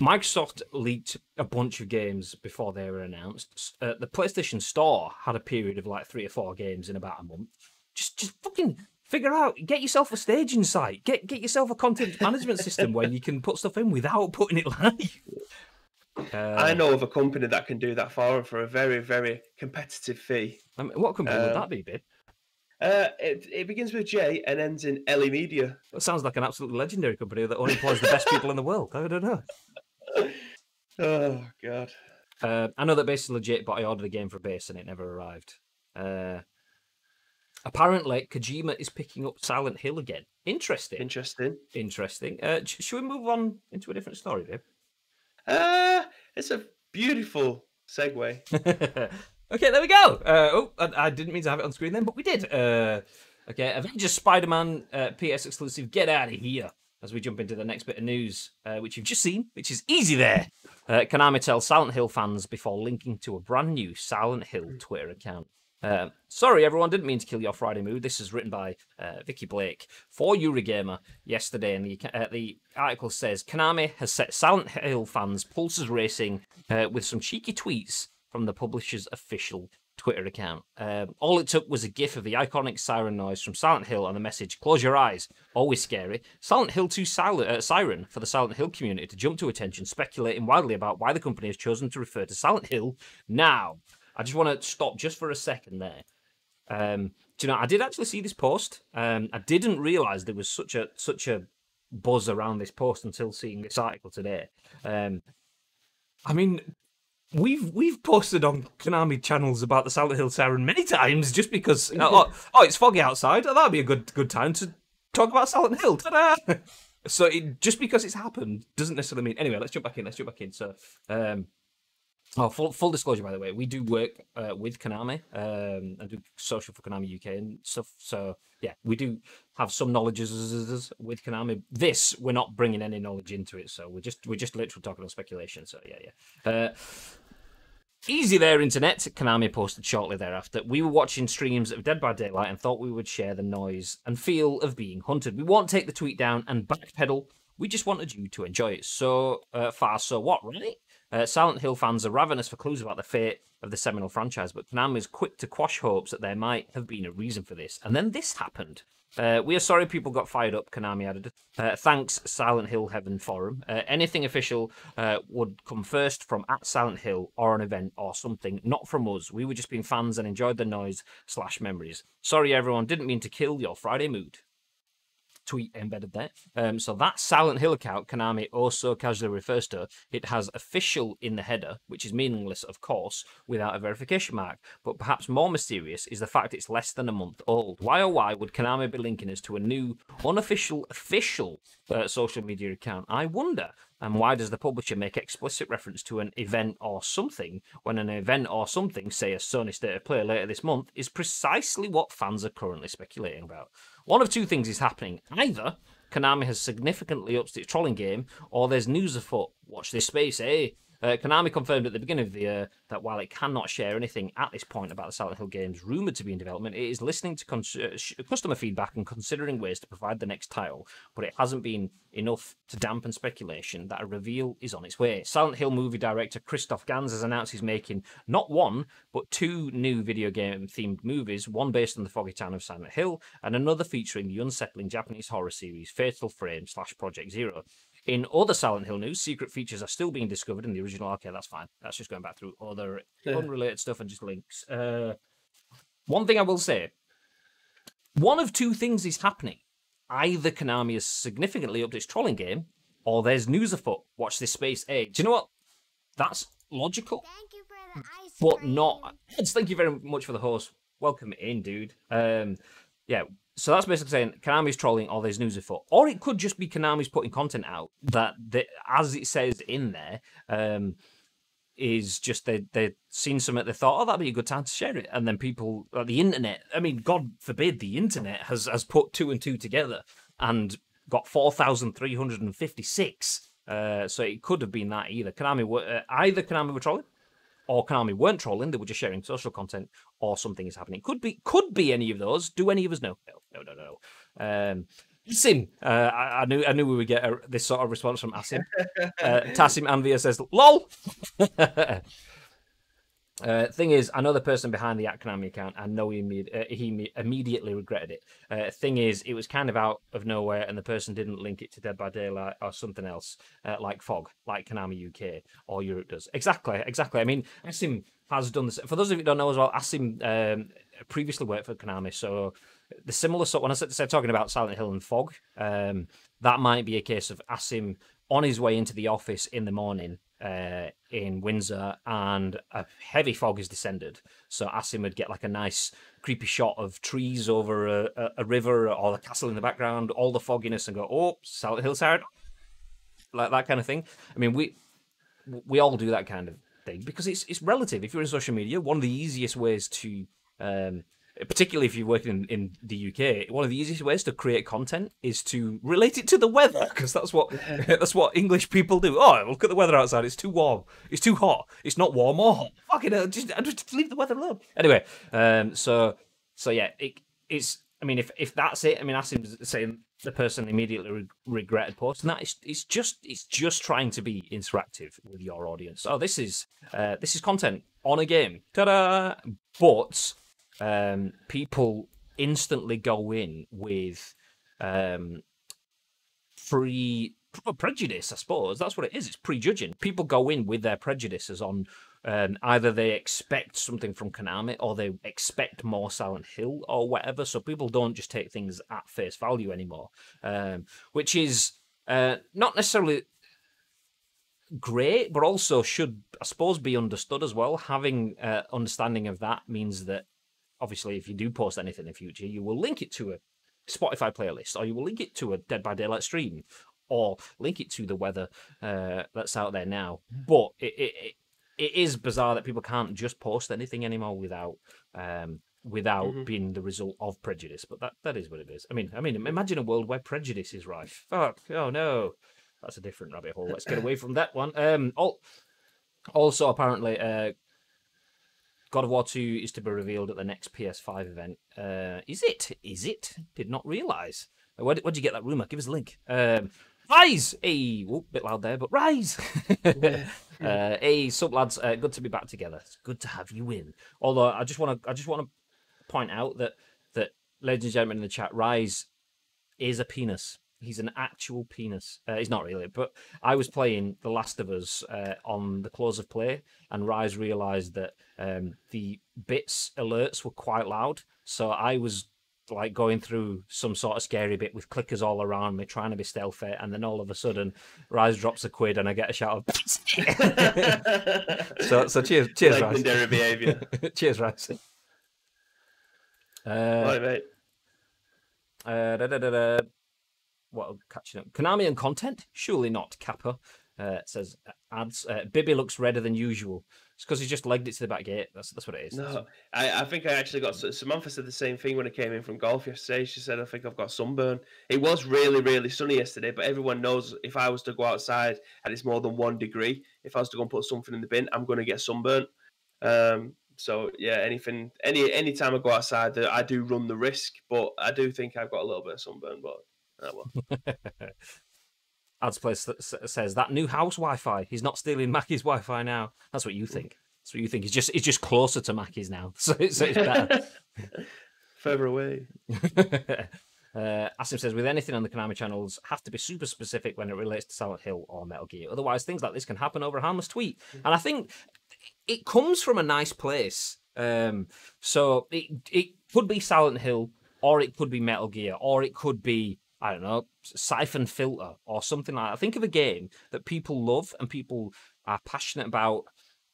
Microsoft leaked a bunch of games before they were announced. The PlayStation Store had a period of like 3 or 4 games in about a month. Just fucking figure out, get yourself a staging site, get yourself a content management system where you can put stuff in without putting it live. I know of a company that can do that for a very, very competitive fee. I mean, what company would that be, babe? It begins with J and ends in Ellie Media. That sounds like an absolutely legendary company that only employs the best people in the world. I don't know. Oh, God. I know that Base is legit, but I ordered a game for Base and it never arrived. Apparently, Kojima is picking up Silent Hill again. Interesting. Should we move on into a different story, babe? It's a beautiful segue. Okay, there we go. I didn't mean to have it on screen then, but we did. Okay, Avengers Spider-Man PS exclusive. Get out of here. As we jump into the next bit of news, which you've just seen, which is easy there. Konami tells Silent Hill fans before linking to a brand new Silent Hill Twitter account. Sorry, everyone, didn't mean to kill your Friday mood. This is written by Vikki Blake for Eurogamer yesterday, and the article says Konami has set Silent Hill fans' pulses racing with some cheeky tweets from the publisher's official Twitter account. All it took was a gif of the iconic siren noise from Silent Hill and the message, "Close your eyes, always scary." Silent Hill 2 siren for the Silent Hill community to jump to attention, speculating wildly about why the company has chosen to refer to Silent Hill now. I just want to stop just for a second there. Do you know, I did actually see this post. I didn't realise there was such a buzz around this post until seeing this article today. I mean, we've posted on Konami channels about the Silent Hill siren many times just because it's foggy outside. Oh, that'd be a good time to talk about Silent Hill. Ta-da! So just because it's happened doesn't necessarily mean. Anyway, let's jump back in. So Oh, full disclosure, by the way, we do work with Konami and do social for Konami UK and stuff. So yeah, we do have some knowledge with Konami. This we're not bringing any knowledge into it, so we're just literally talking on speculation. So yeah. Easy there, internet. Konami posted shortly thereafter. We were watching streams of Dead by Daylight and thought we would share the noise and feel of being hunted. We won't take the tweet down and backpedal. We just wanted you to enjoy it. So far, so what, right? Silent Hill fans are ravenous for clues about the fate of the seminal franchise, but Konami is quick to quash hopes that there might have been a reason for this. And then this happened. We are sorry people got fired up, Konami added. Thanks, Silent Hill Heaven Forum. Anything official would come first from at Silent Hill or an event or something, not from us. We were just being fans and enjoyed the noise/memories. Sorry, everyone. Didn't mean to kill your Friday mood. Tweet embedded there. So that Silent Hill account Konami also casually refers to, it has official in the header, which is meaningless, of course, without a verification mark. But perhaps more mysterious is the fact it's less than a month old. Why oh why would Konami be linking us to a new, unofficial, official social media account? I wonder. And why does the publisher make explicit reference to an event or something when an event or something, say a Sony State of Play later this month, is precisely what fans are currently speculating about? One of two things is happening. Either Konami has significantly upped its trolling game, or there's news afoot. Watch this space, eh? Konami confirmed at the beginning of the year that while it cannot share anything at this point about the Silent Hill games rumoured to be in development, it is listening to customer feedback and considering ways to provide the next title, but it hasn't been enough to dampen speculation that a reveal is on its way. Silent Hill movie director Christoph Gans has announced he's making not one, but two new video game-themed movies, one based on the foggy town of Silent Hill, and another featuring the unsettling Japanese horror series Fatal Frame/Project Zero. In other Silent Hill news, secret features are still being discovered in the original. Okay, that's fine. That's just going back through other unrelated stuff and just links. One thing I will say, one of two things is happening. Either Konami has significantly upped its trolling game, or there's news afoot. Watch this space. Hey, do you know what? That's logical, Thank you for the ice but cream. not. Thank you very much for the host. Welcome in, dude. Yeah. So that's basically saying Konami's trolling or there's news afoot. Or it could just be Konami's putting content out that, as it says in there, is just they've seen something, they thought, oh, that'd be a good time to share it. And then people, the internet, I mean, God forbid, the internet has put two and two together and got 4,356. So it could have been that either. Either Konami were trolling, or Konami weren't trolling, they were just sharing social content, or something is happening. Could be any of those. Do any of us know? No. Asim, I knew we would get this sort of response from Asim. Tassim Anvia says, "Lol." Thing is, I know the person behind the Konami account. I know he immediately regretted it. Thing is, it was kind of out of nowhere, and the person didn't link it to Dead by Daylight or something else, like Fog, like Konami UK or Europe does. Exactly. I mean, Asim has done this. For those of you who don't know as well, Asim previously worked for Konami, so the similar sort. When I said talking about Silent Hill and Fog, that might be a case of Asim on his way into the office in the morning in Windsor, and a heavy fog has descended. So Asim would get like a nice creepy shot of trees over a river or the castle in the background, all the fogginess, and go, oh, Silent Hill side, like that kind of thing. I mean, we all do that kind of thing because it's relative. If you're in social media, one of the easiest ways to particularly if you're working in the UK, one of the easiest ways to create content is to relate it to the weather, because that's what English people do. Oh, look at the weather outside. It's too warm. It's too hot. It's not warm or hot. Fucking hell, just leave the weather alone. Anyway, so yeah, it's. I mean, if that's it, I mean, Asim saying the person immediately regretted posting that. It's just trying to be interactive with your audience. Oh, this is content on a game. Ta-da! But people instantly go in with prejudice, I suppose. That's what it is. It's prejudging. People go in with their prejudices on either they expect something from Konami or they expect more Silent Hill or whatever. So people don't just take things at face value anymore, which is not necessarily great, but also should, I suppose, be understood as well. Having understanding of that means that obviously, if you do post anything in the future, you will link it to a Spotify playlist, or you will link it to a Dead by Daylight stream, or link it to the weather that's out there now. But it is bizarre that people can't just post anything anymore without Mhm. being the result of prejudice. But that is what it is. I mean, imagine a world where prejudice is rife. Fuck. Oh no, that's a different rabbit hole. Let's get away from that one. Also, apparently, God of War 2 is to be revealed at the next PS5 event. Is it? Is it? Did not realise. Where'd you get that rumour? Give us a link. Rise! Hey, bit loud there, but rise! Hey, sup lads, good to be back together. It's good to have you in. Although I just want to point out that ladies and gentlemen in the chat, Rise is a penis. He's an actual penis. He's not really, but I was playing The Last of Us on the close of play, and Rise realised that the bits alerts were quite loud. So I was like going through some sort of scary bit with clickers all around me, trying to be stealthy, and then all of a sudden, Rise drops a quid, and I get a shout of. so cheers, Rise. Legendary behaviour. Cheers, Rise. Right, mate. What catching up? Konami and content? Surely not. Kappa says ads. Bibby looks redder than usual. It's because he's just legged it to the back gate. That's what it is. No, I think I actually got. Samantha said the same thing when I came in from golf yesterday. She said, I think I've got sunburn. It was really, really sunny yesterday, but everyone knows if I was to go outside and it's more than 1 degree, if I was to go and put something in the bin, I'm going to get sunburnt. So yeah, any time I go outside, I do run the risk, but I do think I've got a little bit of sunburn. But well. Ads Place says that new house Wi-Fi. He's not stealing Mackie's Wi-Fi now. That's what you think. That's what you think. He's just closer to Mackie's now, so it's better. Further away. Asim says, with anything on the Konami channels, have to be super specific when it relates to Silent Hill or Metal Gear. Otherwise, things like this can happen over a harmless tweet. And I think it comes from a nice place. So it could be Silent Hill, or it could be Metal Gear, or it could be, I don't know, Siphon Filter, or something like that. Think of a game that people love and people are passionate about,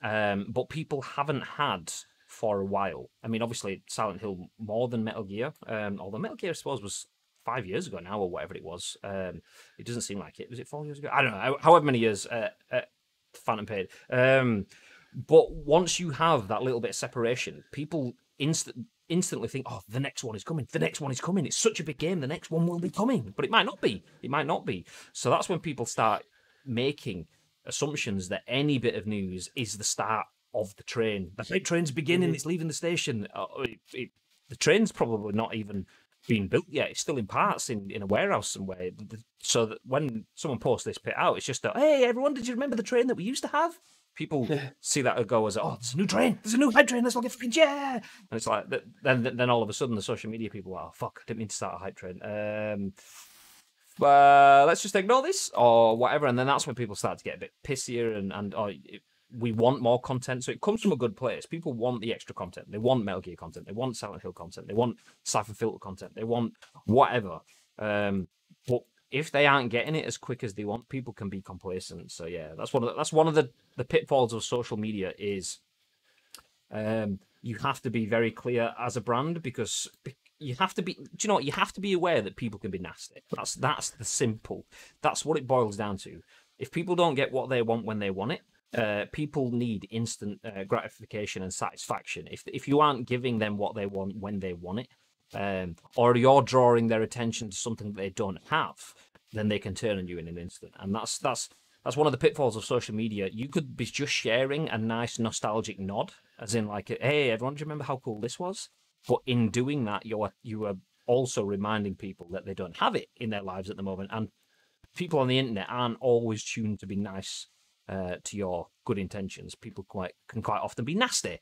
but people haven't had for a while. I mean, obviously, Silent Hill more than Metal Gear, although Metal Gear, I suppose, was 5 years ago now, or whatever it was. It doesn't seem like it. Was it 4 years ago? I don't know. However many years Phantom paid. But once you have that little bit of separation, people instantly think, oh, the next one is coming. The next one is coming. It's such a big game. The next one will be coming. But it might not be. It might not be. So that's when people start making assumptions that any bit of news is the start of the train. The train's beginning. It's leaving the station. The train's probably not even being built yet. It's still in parts in a warehouse somewhere. So that when someone posts this bit out, it's just hey, everyone, did you remember the train that we used to have? People see that and go as, oh, there's a new train. There's a new hype train. Let's all get fucking yeah. And it's like, then all of a sudden the social media people are, oh, fuck, I didn't mean to start a hype train. Let's just ignore this or whatever. And then that's when people start to get a bit pissier and we want more content. So it comes from a good place. People want the extra content. They want Metal Gear content. They want Silent Hill content. They want Siphon Filter content. They want whatever. But if they aren't getting it as quick as they want, people can be complacent. So yeah, that's one of the pitfalls of social media is you have to be very clear as a brand because you have to be. Do you know what? You have to be aware that people can be nasty. That's the simple. That's what it boils down to. If people don't get what they want when they want it, people need instant gratification and satisfaction. If you aren't giving them what they want when they want it, or you're drawing their attention to something that they don't have, then they can turn on you in an instant. And that's one of the pitfalls of social media. You could be just sharing a nice nostalgic nod, as in like, hey, everyone, do you remember how cool this was? But in doing that, you are also reminding people that they don't have it in their lives at the moment. And people on the internet aren't always tuned to be nice to your good intentions. People can quite often be nasty.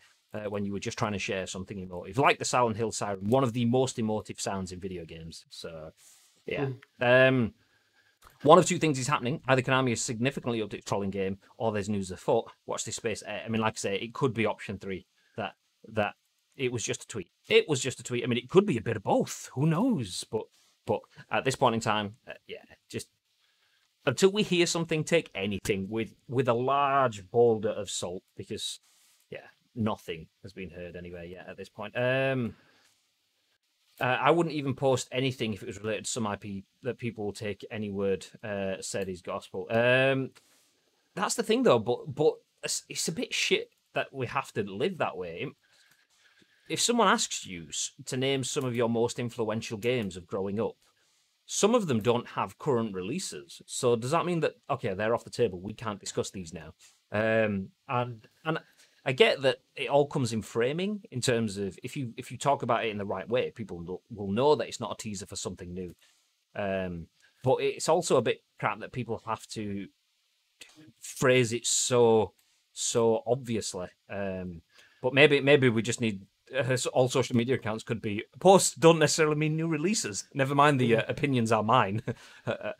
When you were just trying to share something emotive, like the Silent Hill siren, one of the most emotive sounds in video games. So, yeah. One of two things is happening. Either Konami is significantly upped its trolling game, or there's news afoot. Watch this space. I mean, like I say, it could be option 3, that it was just a tweet. It was just a tweet. I mean, it could be a bit of both. Who knows? But at this point in time, just until we hear something, take anything with a large boulder of salt, because, nothing has been heard anyway yet at this point. I wouldn't even post anything if it was related to some IP that people will take any word said is gospel. That's the thing, though. But it's a bit shit that we have to live that way. If someone asks you to name some of your most influential games of growing up, some of them don't have current releases. So does that mean that, okay, they're off the table, we can't discuss these now? And I get that it all comes in framing, in terms of if you talk about it in the right way, people will know that it's not a teaser for something new. But it's also a bit crap that people have to phrase it so obviously. But maybe we just need all social media accounts could be posts don't necessarily mean new releases. Never mind the opinions are mine.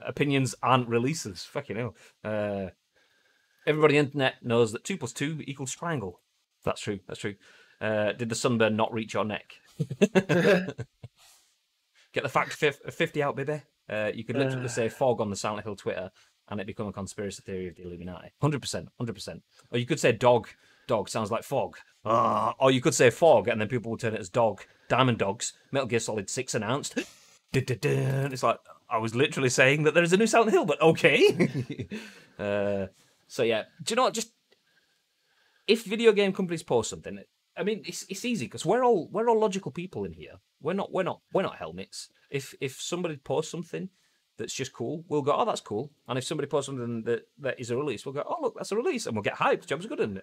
Opinions aren't releases. Fucking hell. Everybody on the internet knows that 2 + 2 = triangle. That's true. Did the sunburn not reach your neck? Get the fact 50 out, baby. You could literally say fog on the Silent Hill Twitter and it become a conspiracy theory of the Illuminati. 100%. Or you could say dog. Dog sounds like fog. Or you could say fog and then people will turn it as dog. Diamond Dogs. Metal Gear Solid 6 announced. It's like, I was literally saying that there's a new Silent Hill, but okay. So yeah, do you know what? Just if video game companies post something, I mean, it's easy because we're all logical people in here. We're not helmets. If somebody posts something that's just cool, we'll go, oh, that's cool. And if somebody posts something that is a release, we'll go, oh, look, that's a release, and we'll get hyped. Job's good. And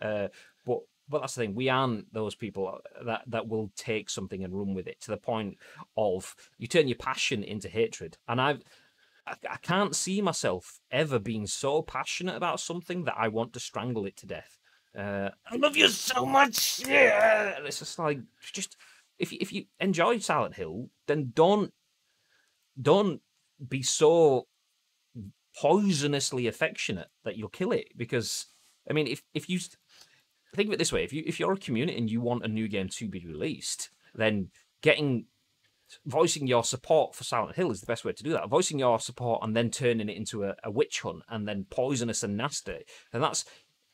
but that's the thing. We aren't those people that will take something and run with it to the point of you turn your passion into hatred. And I can't see myself ever being so passionate about something that I want to strangle it to death. I love you so much. Yeah. And it's just like, if you enjoy Silent Hill, then don't be so poisonously affectionate that you'll kill it. Because I mean, if you think of it this way, if you're a community and you want a new game to be released, then voicing your support for Silent Hill is the best way to do that. Voicing your support and then turning it into a witch hunt and then poisonous and nasty. And that's,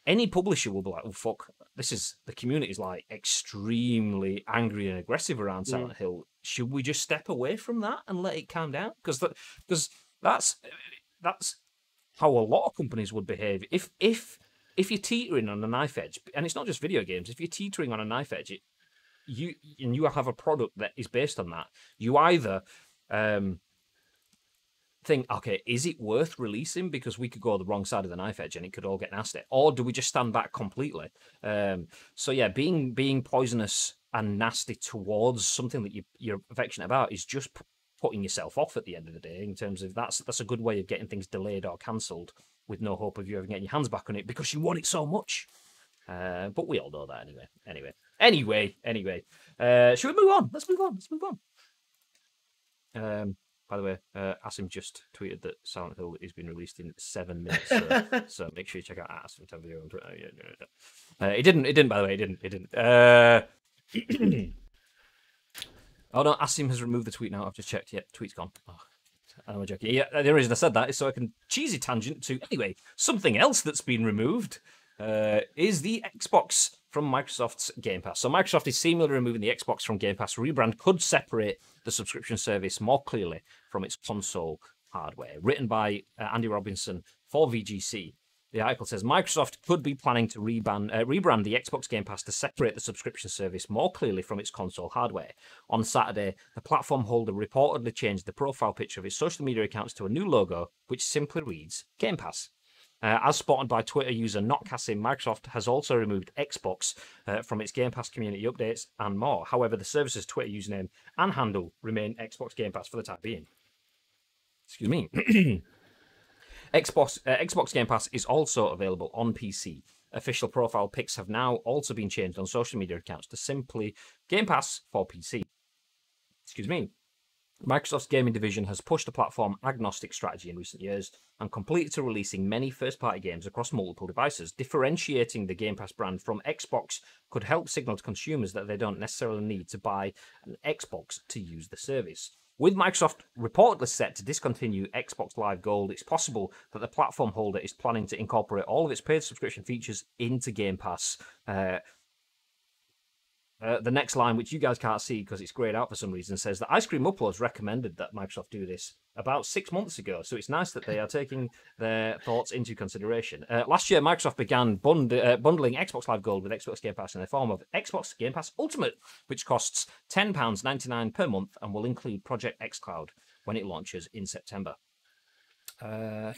any publisher will be like, oh, fuck, the community's like extremely angry and aggressive around Silent Hill. Should we just step away from that and let it calm down? Because that's how a lot of companies would behave. If you're teetering on a knife edge, and it's not just video games, if you're teetering on a knife edge, you have a product that is based on that, you either think, okay, is it worth releasing because we could go the wrong side of the knife edge and it could all get nasty, or do we just stand back completely? So yeah, being poisonous and nasty towards something that you're affectionate about is just putting yourself off at the end of the day. In terms of that's a good way of getting things delayed or cancelled with no hope of you ever getting your hands back on it because you want it so much. But we all know that anyway. Should we move on? Let's move on. By the way, Asim just tweeted that Silent Hill is being released in 7 minutes, so make sure you check out Asim video on Twitter. It didn't. By the way, it didn't. Oh no, Asim has removed the tweet now. I've just checked. Yeah, tweet's gone. Oh, I'm joking. Yeah, the reason I said that is so I can cheesy tangent to anyway something else that's been removed. Is the Xbox from Microsoft's Game Pass. So Microsoft is seemingly removing the Xbox from Game Pass. Rebrand could separate the subscription service more clearly from its console hardware. Written by Andy Robinson for VGC. The article says Microsoft could be planning to rebrand the Xbox Game Pass to separate the subscription service more clearly from its console hardware. On Saturday, the platform holder reportedly changed the profile picture of its social media accounts to a new logo, which simply reads Game Pass. As spotted by Twitter user NotCassim, Microsoft has also removed Xbox from its Game Pass community updates and more. However, the service's Twitter username and handle remain Xbox Game Pass for the time being. Excuse me. Xbox Game Pass is also available on PC. Official profile pics have now also been changed on social media accounts to simply Game Pass for PC. Excuse me. Microsoft's gaming division has pushed a platform agnostic strategy in recent years and completed to releasing many first-party games across multiple devices. Differentiating the Game Pass brand from Xbox could help signal to consumers that they don't necessarily need to buy an Xbox to use the service. With Microsoft reportedly set to discontinue Xbox Live Gold, it's possible that the platform holder is planning to incorporate all of its paid subscription features into Game Pass. The next line, which you guys can't see because it's grayed out for some reason, says that Ice Cream Uploads recommended that Microsoft do this about 6 months ago. So it's nice that they are taking their thoughts into consideration. Last year, Microsoft began bundling Xbox Live Gold with Xbox Game Pass in the form of Xbox Game Pass Ultimate, which costs £10.99 per month and will include Project xCloud when it launches in September. So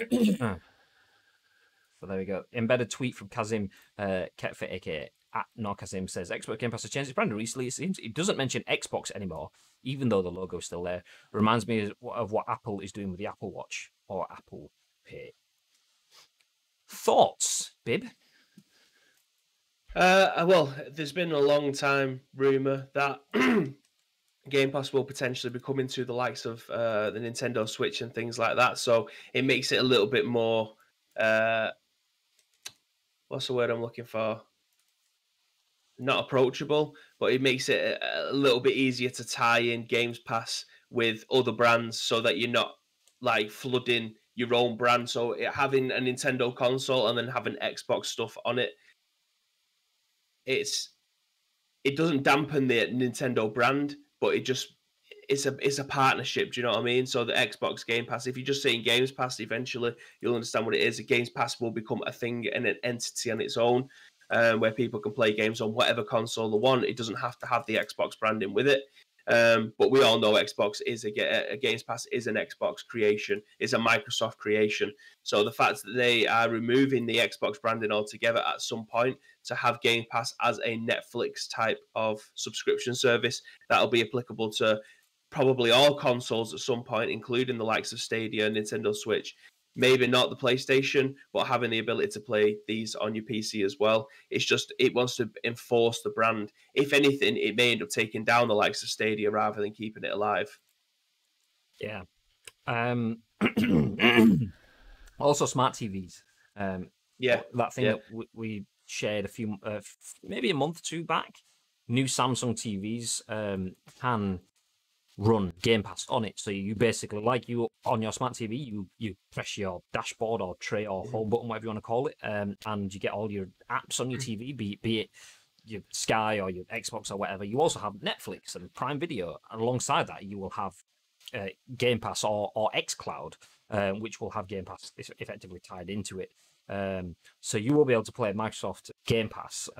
there we go. Embedded tweet from Kazim Ketfit, aka @NorKazim, says Xbox Game Pass has changed its brand recently. It seems it doesn't mention Xbox anymore, even though the logo is still there. Reminds me of what Apple is doing with the Apple Watch or Apple Pay. Thoughts, Bib? Well, there's been a long time rumor that Game Pass will potentially be coming to the likes of the Nintendo Switch and things like that. So it makes it a little bit more. What's the word I'm looking for? Not approachable, but it makes it a little bit easier to tie in Games Pass with other brands so that you're not like flooding your own brand. So having a Nintendo console and then having Xbox stuff on it, it doesn't dampen the Nintendo brand, but it's a partnership. Do you know what I mean? So the Xbox Game Pass, if you're just saying Games Pass, eventually you'll understand what it is. A Games Pass will become a thing and an entity on its own, where people can play games on whatever console they want. It doesn't have to have the Xbox branding with it. But we all know Xbox is a Games Pass is an Xbox creation, is a Microsoft creation. So the fact that they are removing the Xbox branding altogether at some point to have Game Pass as a Netflix type of subscription service, that'll be applicable to probably all consoles at some point, including the likes of Stadia, Nintendo Switch. Maybe not the PlayStation, but having the ability to play these on your PC as well. It's just, it wants to enforce the brand. If anything, it may end up taking down the likes of Stadia rather than keeping it alive. Yeah. Also, smart TVs. Yeah. That thing that we shared maybe a month or two back. New Samsung TVs can run Game Pass on it. So you basically, like you on your smart TV, you press your dashboard or tray or home button, whatever you want to call it, and you get all your apps on your TV, be it your Sky or your Xbox or whatever. You also have Netflix and Prime Video. And alongside that, you will have Game Pass or xCloud, which will have Game Pass effectively tied into it. So you will be able to play Microsoft Game Pass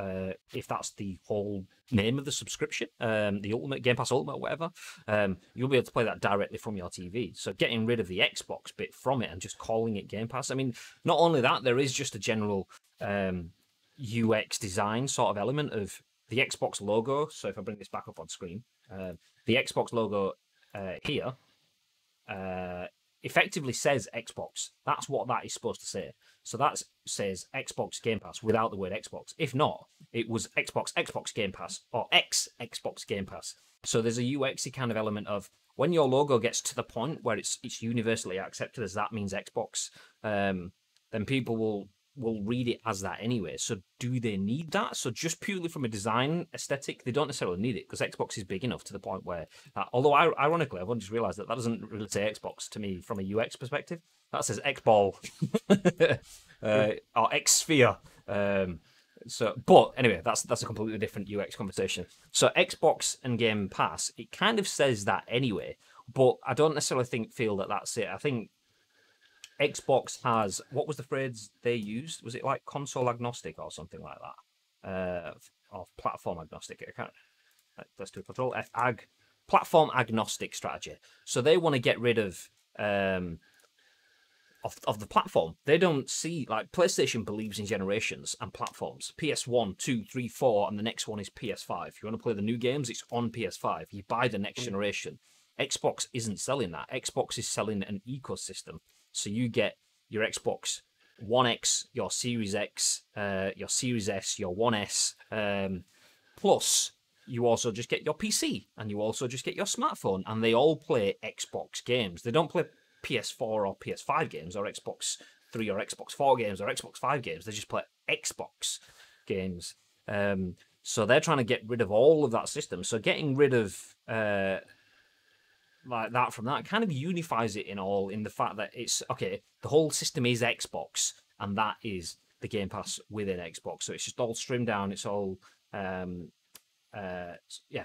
if that's the whole name of the subscription, the Ultimate Game Pass Ultimate, or whatever. You'll be able to play that directly from your TV. So getting rid of the Xbox bit from it and just calling it Game Pass. I mean, not only that, there is just a general UX design sort of element of the Xbox logo. So if I bring this back up on screen, the Xbox logo here effectively says Xbox. That's what that is supposed to say. So that says Xbox Game Pass without the word Xbox. If not, it was Xbox Game Pass or Xbox Game Pass. So there's a UX kind of element of when your logo gets to the point where it's universally accepted as that means Xbox, then people will read it as that anyway. So do they need that? So just purely from a design aesthetic, they don't necessarily need it because Xbox is big enough to the point where, although ironically, I've only just realised that doesn't really say Xbox to me from a UX perspective. That says X-Ball or X-Sphere. But anyway, that's a completely different UX conversation. So Xbox and Game Pass, it kind of says that anyway, but I don't necessarily feel that that's it. I think Xbox has, what was the phrase they used? Was it like console agnostic or something like that? Or platform agnostic? I can't. Let's do Control F platform agnostic strategy. So they want to get rid of the platform. They don't see, like, PlayStation believes in generations and platforms. PS1, 2, 3, 4, and the next one is PS5. If you want to play the new games, it's on PS5. You buy the next generation. Xbox isn't selling that. Xbox is selling an ecosystem. So you get your Xbox One X, your Series X, your Series S, your One S, plus you also just get your PC and you also just get your smartphone, and they all play Xbox games. They don't play PS4 or PS5 games or Xbox 3 or Xbox 4 games or Xbox 5 games. They just play Xbox games. So they're trying to get rid of all of that system. So getting rid of like that from that kind of unifies it in the fact that it's okay, the whole system is Xbox and that is the Game Pass within Xbox. So it's just all streamed down, it's all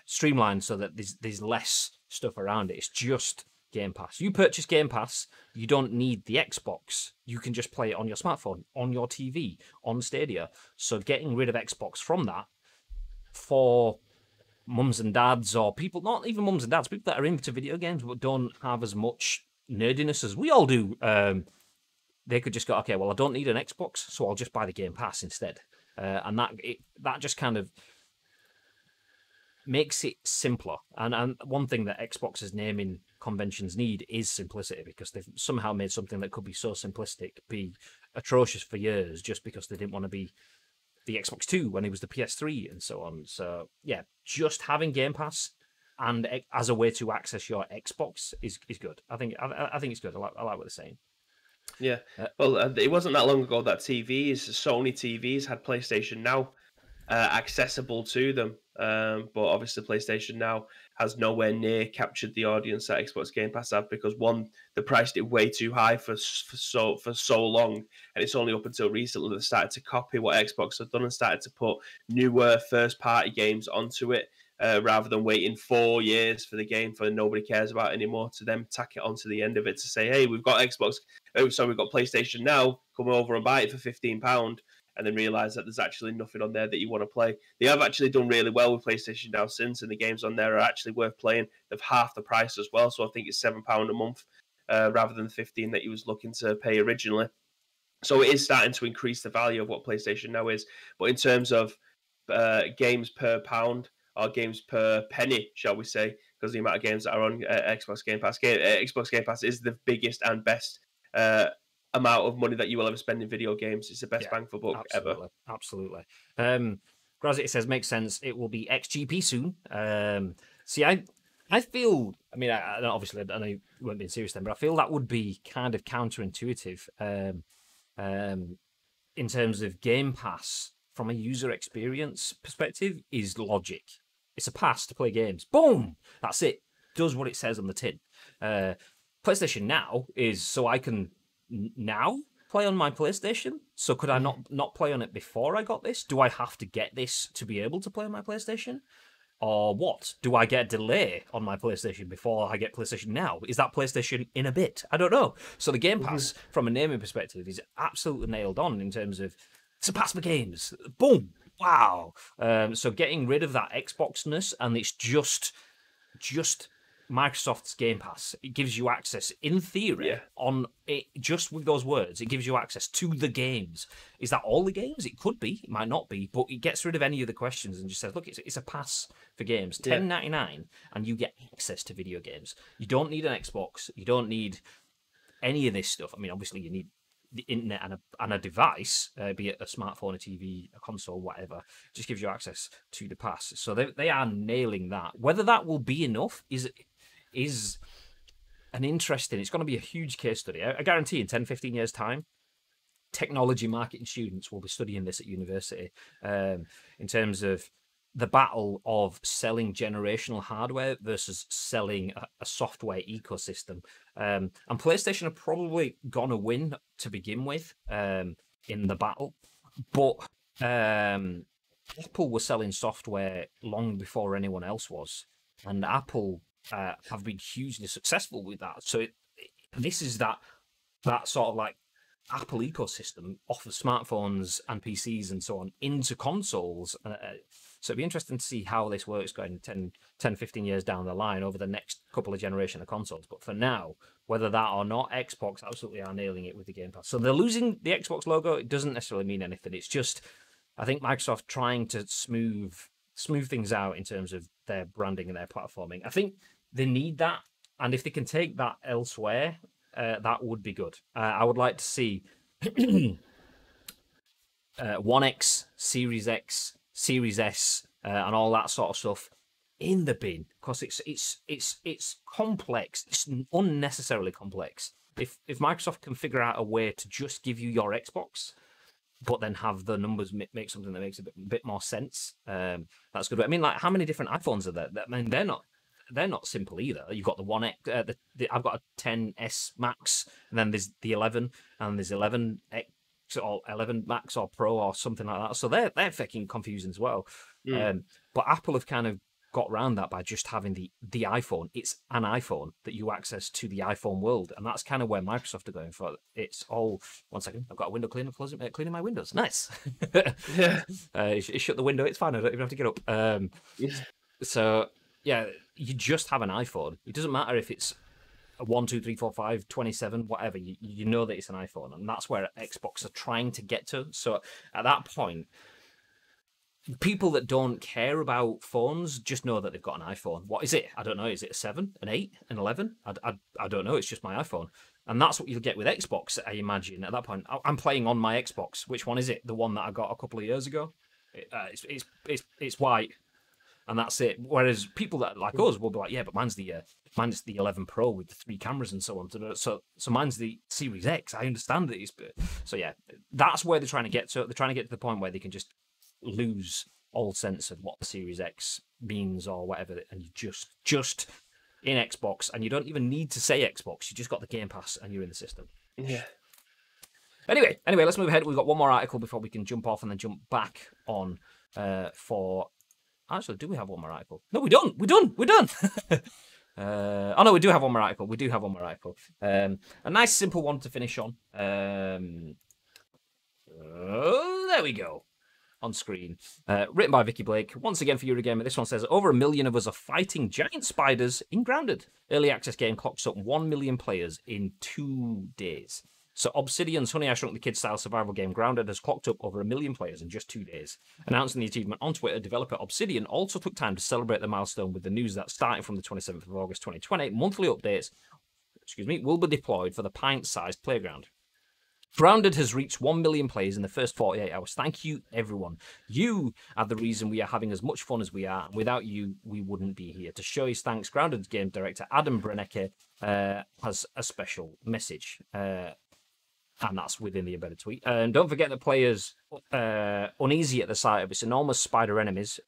streamlined so that there's less stuff around it. It's just Game Pass. You purchase Game Pass, you don't need the Xbox. You can just play it on your smartphone, on your TV, on Stadia. So getting rid of Xbox from that for mums and dads, or people, not even mums and dads, people that are into video games but don't have as much nerdiness as we all do, they could just go, okay, well, I don't need an Xbox, so I'll just buy the Game Pass instead. And that just kind of makes it simpler. And one thing that Xbox's naming conventions need is simplicity, because they've somehow made something that could be so simplistic be atrocious for years just because they didn't want to be the Xbox 2 when it was the PS3 and so on. So yeah, just having Game Pass and as a way to access your Xbox is good. I think it's good. I like what they're saying. Yeah. Well, it wasn't that long ago that Sony TVs had PlayStation Now accessible to them. But obviously PlayStation Now has nowhere near captured the audience that Xbox Game Pass have, because one, they priced it way too high for so long, and it's only up until recently they started to copy what Xbox have done and started to put newer first party games onto it, rather than waiting 4 years for the game for nobody cares about anymore, to then tack it onto the end of it to say, hey, we've got we've got PlayStation Now, come over and buy it for £15, and then realise that there's actually nothing on there that you want to play. They have actually done really well with PlayStation Now since, and the games on there are actually worth playing. They've half the price as well, so I think it's £7 a month rather than the 15 that you was looking to pay originally. So it is starting to increase the value of what PlayStation Now is. But in terms of games per pound, or games per penny, shall we say, because the amount of games that are on Xbox Game Pass. Xbox Game Pass is the biggest and best amount of money that you will ever spend in video games. It's the best bang for buck ever. Absolutely. Grazit says, makes sense. It will be XGP soon. See, I feel, I mean, obviously, I know you weren't being serious then, but I feel that would be kind of counterintuitive in terms of Game Pass from a user experience perspective is logic. It's a pass to play games. Boom! That's it. Does what it says on the tin. PlayStation Now is so I can now play on my PlayStation. So could I not play on it before I got this? Do I have to get this to be able to play on my PlayStation? Or what? Do I get a delay on my PlayStation before I get PlayStation Now? Is that PlayStation in a bit? I don't know. So the Game Pass, from a naming perspective, is absolutely nailed on in terms of it's a pass for games. Boom! Wow! So getting rid of that Xbox-ness, and it's just Microsoft's Game Pass. It gives you access, in theory, on it. Just with those words, it gives you access to the games. Is that all the games? It could be. It might not be. But it gets rid of any of the questions and just says, look, it's a pass for games. $10.99, and you get access to video games. You don't need an Xbox. You don't need any of this stuff. I mean, obviously, you need the internet and a device, be it a smartphone, a TV, a console, whatever. Just gives you access to the pass. So they are nailing that. Whether that will be enough is an interesting, it's going to be a huge case study. I guarantee in 10, 15 years' time, technology marketing students will be studying this at university in terms of the battle of selling generational hardware versus selling a software ecosystem. And PlayStation are probably going to win to begin with in the battle. But Apple was selling software long before anyone else was. And Apple have been hugely successful with that. So this is that sort of like Apple ecosystem off of smartphones and PCs and so on into consoles. So it'd be interesting to see how this works going 10, 15 years down the line over the next couple of generations of consoles. But for now, whether that or not, Xbox absolutely are nailing it with the Game Pass. So they're losing the Xbox logo. It doesn't necessarily mean anything. It's just, I think Microsoft trying to smooth things out in terms of their branding and their platforming. I think they need that. And if they can take that elsewhere, that would be good. I would like to see One X, Series X, Series S, and all that sort of stuff in the bin, because it's complex. It's unnecessarily complex. If Microsoft can figure out a way to just give you your Xbox, but then have the numbers make something that makes a bit more sense, that's good. I mean, like, how many different iPhones are there? I mean, they're not simple either. You've got the One X. I've got a 10s Max, and then there's the 11, and there's 11X or 11 Max or Pro or something like that. So they're fucking confusing as well. But Apple have kind of got around that by just having the iPhone. It's an iPhone that you access to the iPhone world, and that's kind of where Microsoft are going for. It's all 1 second. I've got a window cleaner cleaning my windows. Nice. Yeah. Shut the window. It's fine. I don't even have to get up. So yeah, you just have an iPhone. It doesn't matter if it's a 1, 2, 3, 4, 5, 27, whatever. You know that it's an iPhone, and that's where Xbox are trying to get to. So at that point, people that don't care about phones just know that they've got an iPhone. What is it? I don't know. Is it a 7, an 8, an 11? I don't know. It's just my iPhone. And that's what you'll get with Xbox, I imagine. At that point, I'm playing on my Xbox. Which one is it? The one that I got a couple of years ago? It's white. And that's it. Whereas people that like us will be like, yeah, but mine's the 11 Pro with the 3 cameras and so on. So mine's the Series X. I understand that it's... So yeah, that's where they're trying to get to. They're trying to get to the point where they can just lose all sense of what the Series X means or whatever, and you just in Xbox, and you don't even need to say Xbox. You just got the Game Pass, and you're in the system. Yeah. Anyway, let's move ahead. We've got one more article before we can jump off and then jump back on for. Actually, do we have one more article? No, we don't. We're done. Oh no, we do have one more article. A nice simple one to finish on. There we go. On screen. Written by Vikki Blake. Once again for Eurogamer. This one says, over 1 million of us are fighting giant spiders in Grounded. Early access game clocks up 1 million players in 2 days. So Obsidian's Honey, I Shrunk the Kids style survival game Grounded has clocked up over 1 million players in just 2 days. Announcing the achievement on Twitter, developer Obsidian also took time to celebrate the milestone with the news that starting from the 27th of August 2020, monthly updates will be deployed for the pint-sized playground. Grounded has reached 1 million players in the first 48 hours. Thank you, everyone. You are the reason we are having as much fun as we are. Without you, we wouldn't be here. To show his thanks, Grounded's game director Adam Brennecke has a special message. And that's within the embedded tweet. And don't forget that players uneasy at the sight of its enormous spider enemies,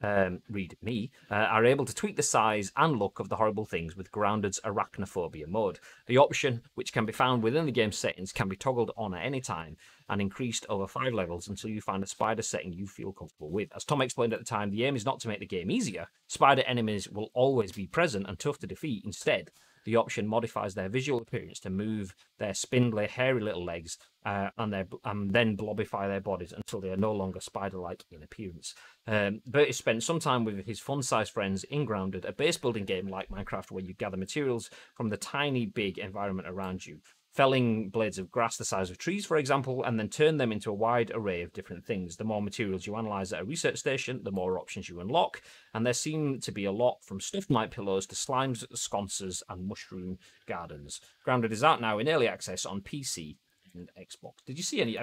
read me, are able to tweak the size and look of the horrible things with Grounded's arachnophobia mode. The option, which can be found within the game's settings, can be toggled on at any time and increased over 5 levels until you find a spider setting you feel comfortable with. As Tom explained at the time, the aim is not to make the game easier. Spider enemies will always be present and tough to defeat. Instead, the option modifies their visual appearance to move their spindly, hairy little legs and then blobify their bodies until they are no longer spider-like in appearance. Bertie spent some time with his fun-sized friends in Grounded, a base-building game like Minecraft where you gather materials from the tiny, big environment around you. Felling blades of grass the size of trees, for example, and then turn them into a wide array of different things. The more materials you analyze at a research station, the more options you unlock, and there seem to be a lot from stuffed night pillows to slimes, sconces, and mushroom gardens. Grounded is out now in early access on PC and Xbox. Have you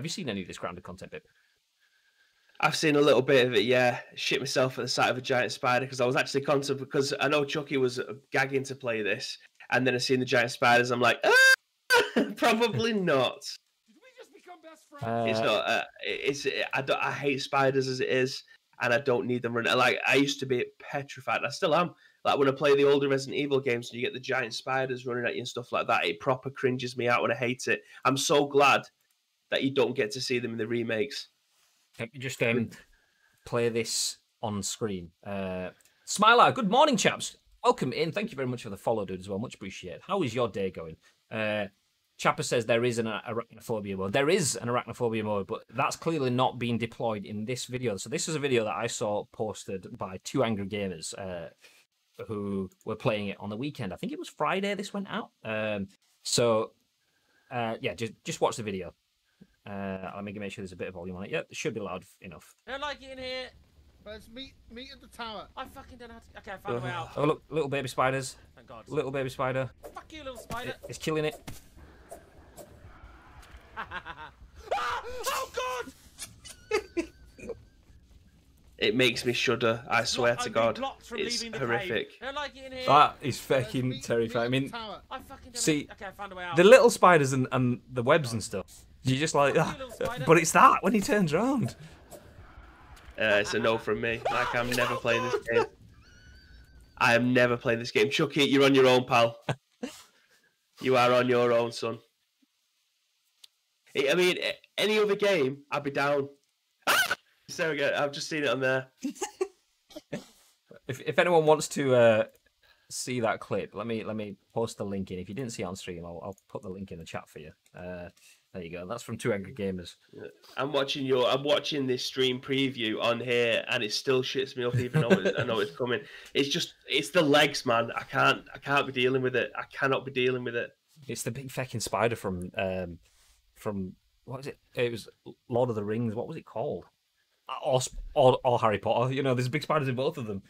seen any of this Grounded content, Bib? I've seen a little bit of it, yeah. Shit myself at the sight of a giant spider because I was actually content because I know Chucky was gagging to play this, and then I seen the giant spiders. I'm like, probably not. Did we just become best friends? It's not. I hate spiders as it is, and I don't need them running. Like I used to be petrified. I still am. Like when I play the older Resident Evil games, and you get the giant spiders running at you and stuff like that, it proper cringes me out, and I hate it. I'm so glad that you don't get to see them in the remakes. Just play this on screen. Smiler, good morning, chaps. Welcome in. Thank you very much for the follow, dude, as well. Much appreciated. How is your day going? Chapper says there is an arachnophobia mode. There is an arachnophobia mode, but that's clearly not being deployed in this video. So this is a video that I saw posted by 2 angry gamers who were playing it on the weekend. I think it was Friday this went out. Yeah, just watch the video. Let me make sure there's a bit of volume on it. Yeah, it should be loud enough. I don't like it in here. Let's meet at the tower. I fucking don't know how to... Okay, I found a way out. Oh, look, little baby spiders. Thank God. Little baby spider. Fuck you, little spider. It's killing it. Oh, God! It makes me shudder. I swear to God. It's horrific. I don't like it in here. That is fucking terrifying. I mean, I fucking don't see, okay, I found a way out. the little spiders and the webs and stuff. You're just like, but it's that when he turns around. It's a no from me. Like, I'm never playing this game. I am never playing this game. Chucky, you're on your own, pal. You are on your own, son. I mean, any other game, I'd be down. So again, I've just seen it on there. If anyone wants to see that clip, let me post the link in. If you didn't see it on stream, I'll put the link in the chat for you. There you go. That's from Two Angry Gamers. I'm watching this stream preview on here, and it still shits me up, even though I know it's coming. It's the legs, man. I can't be dealing with it. I cannot be dealing with it. It's the big fucking spider from what was it? It was Lord of the Rings. What was it called? Or Harry Potter. You know, there's big spiders in both of them.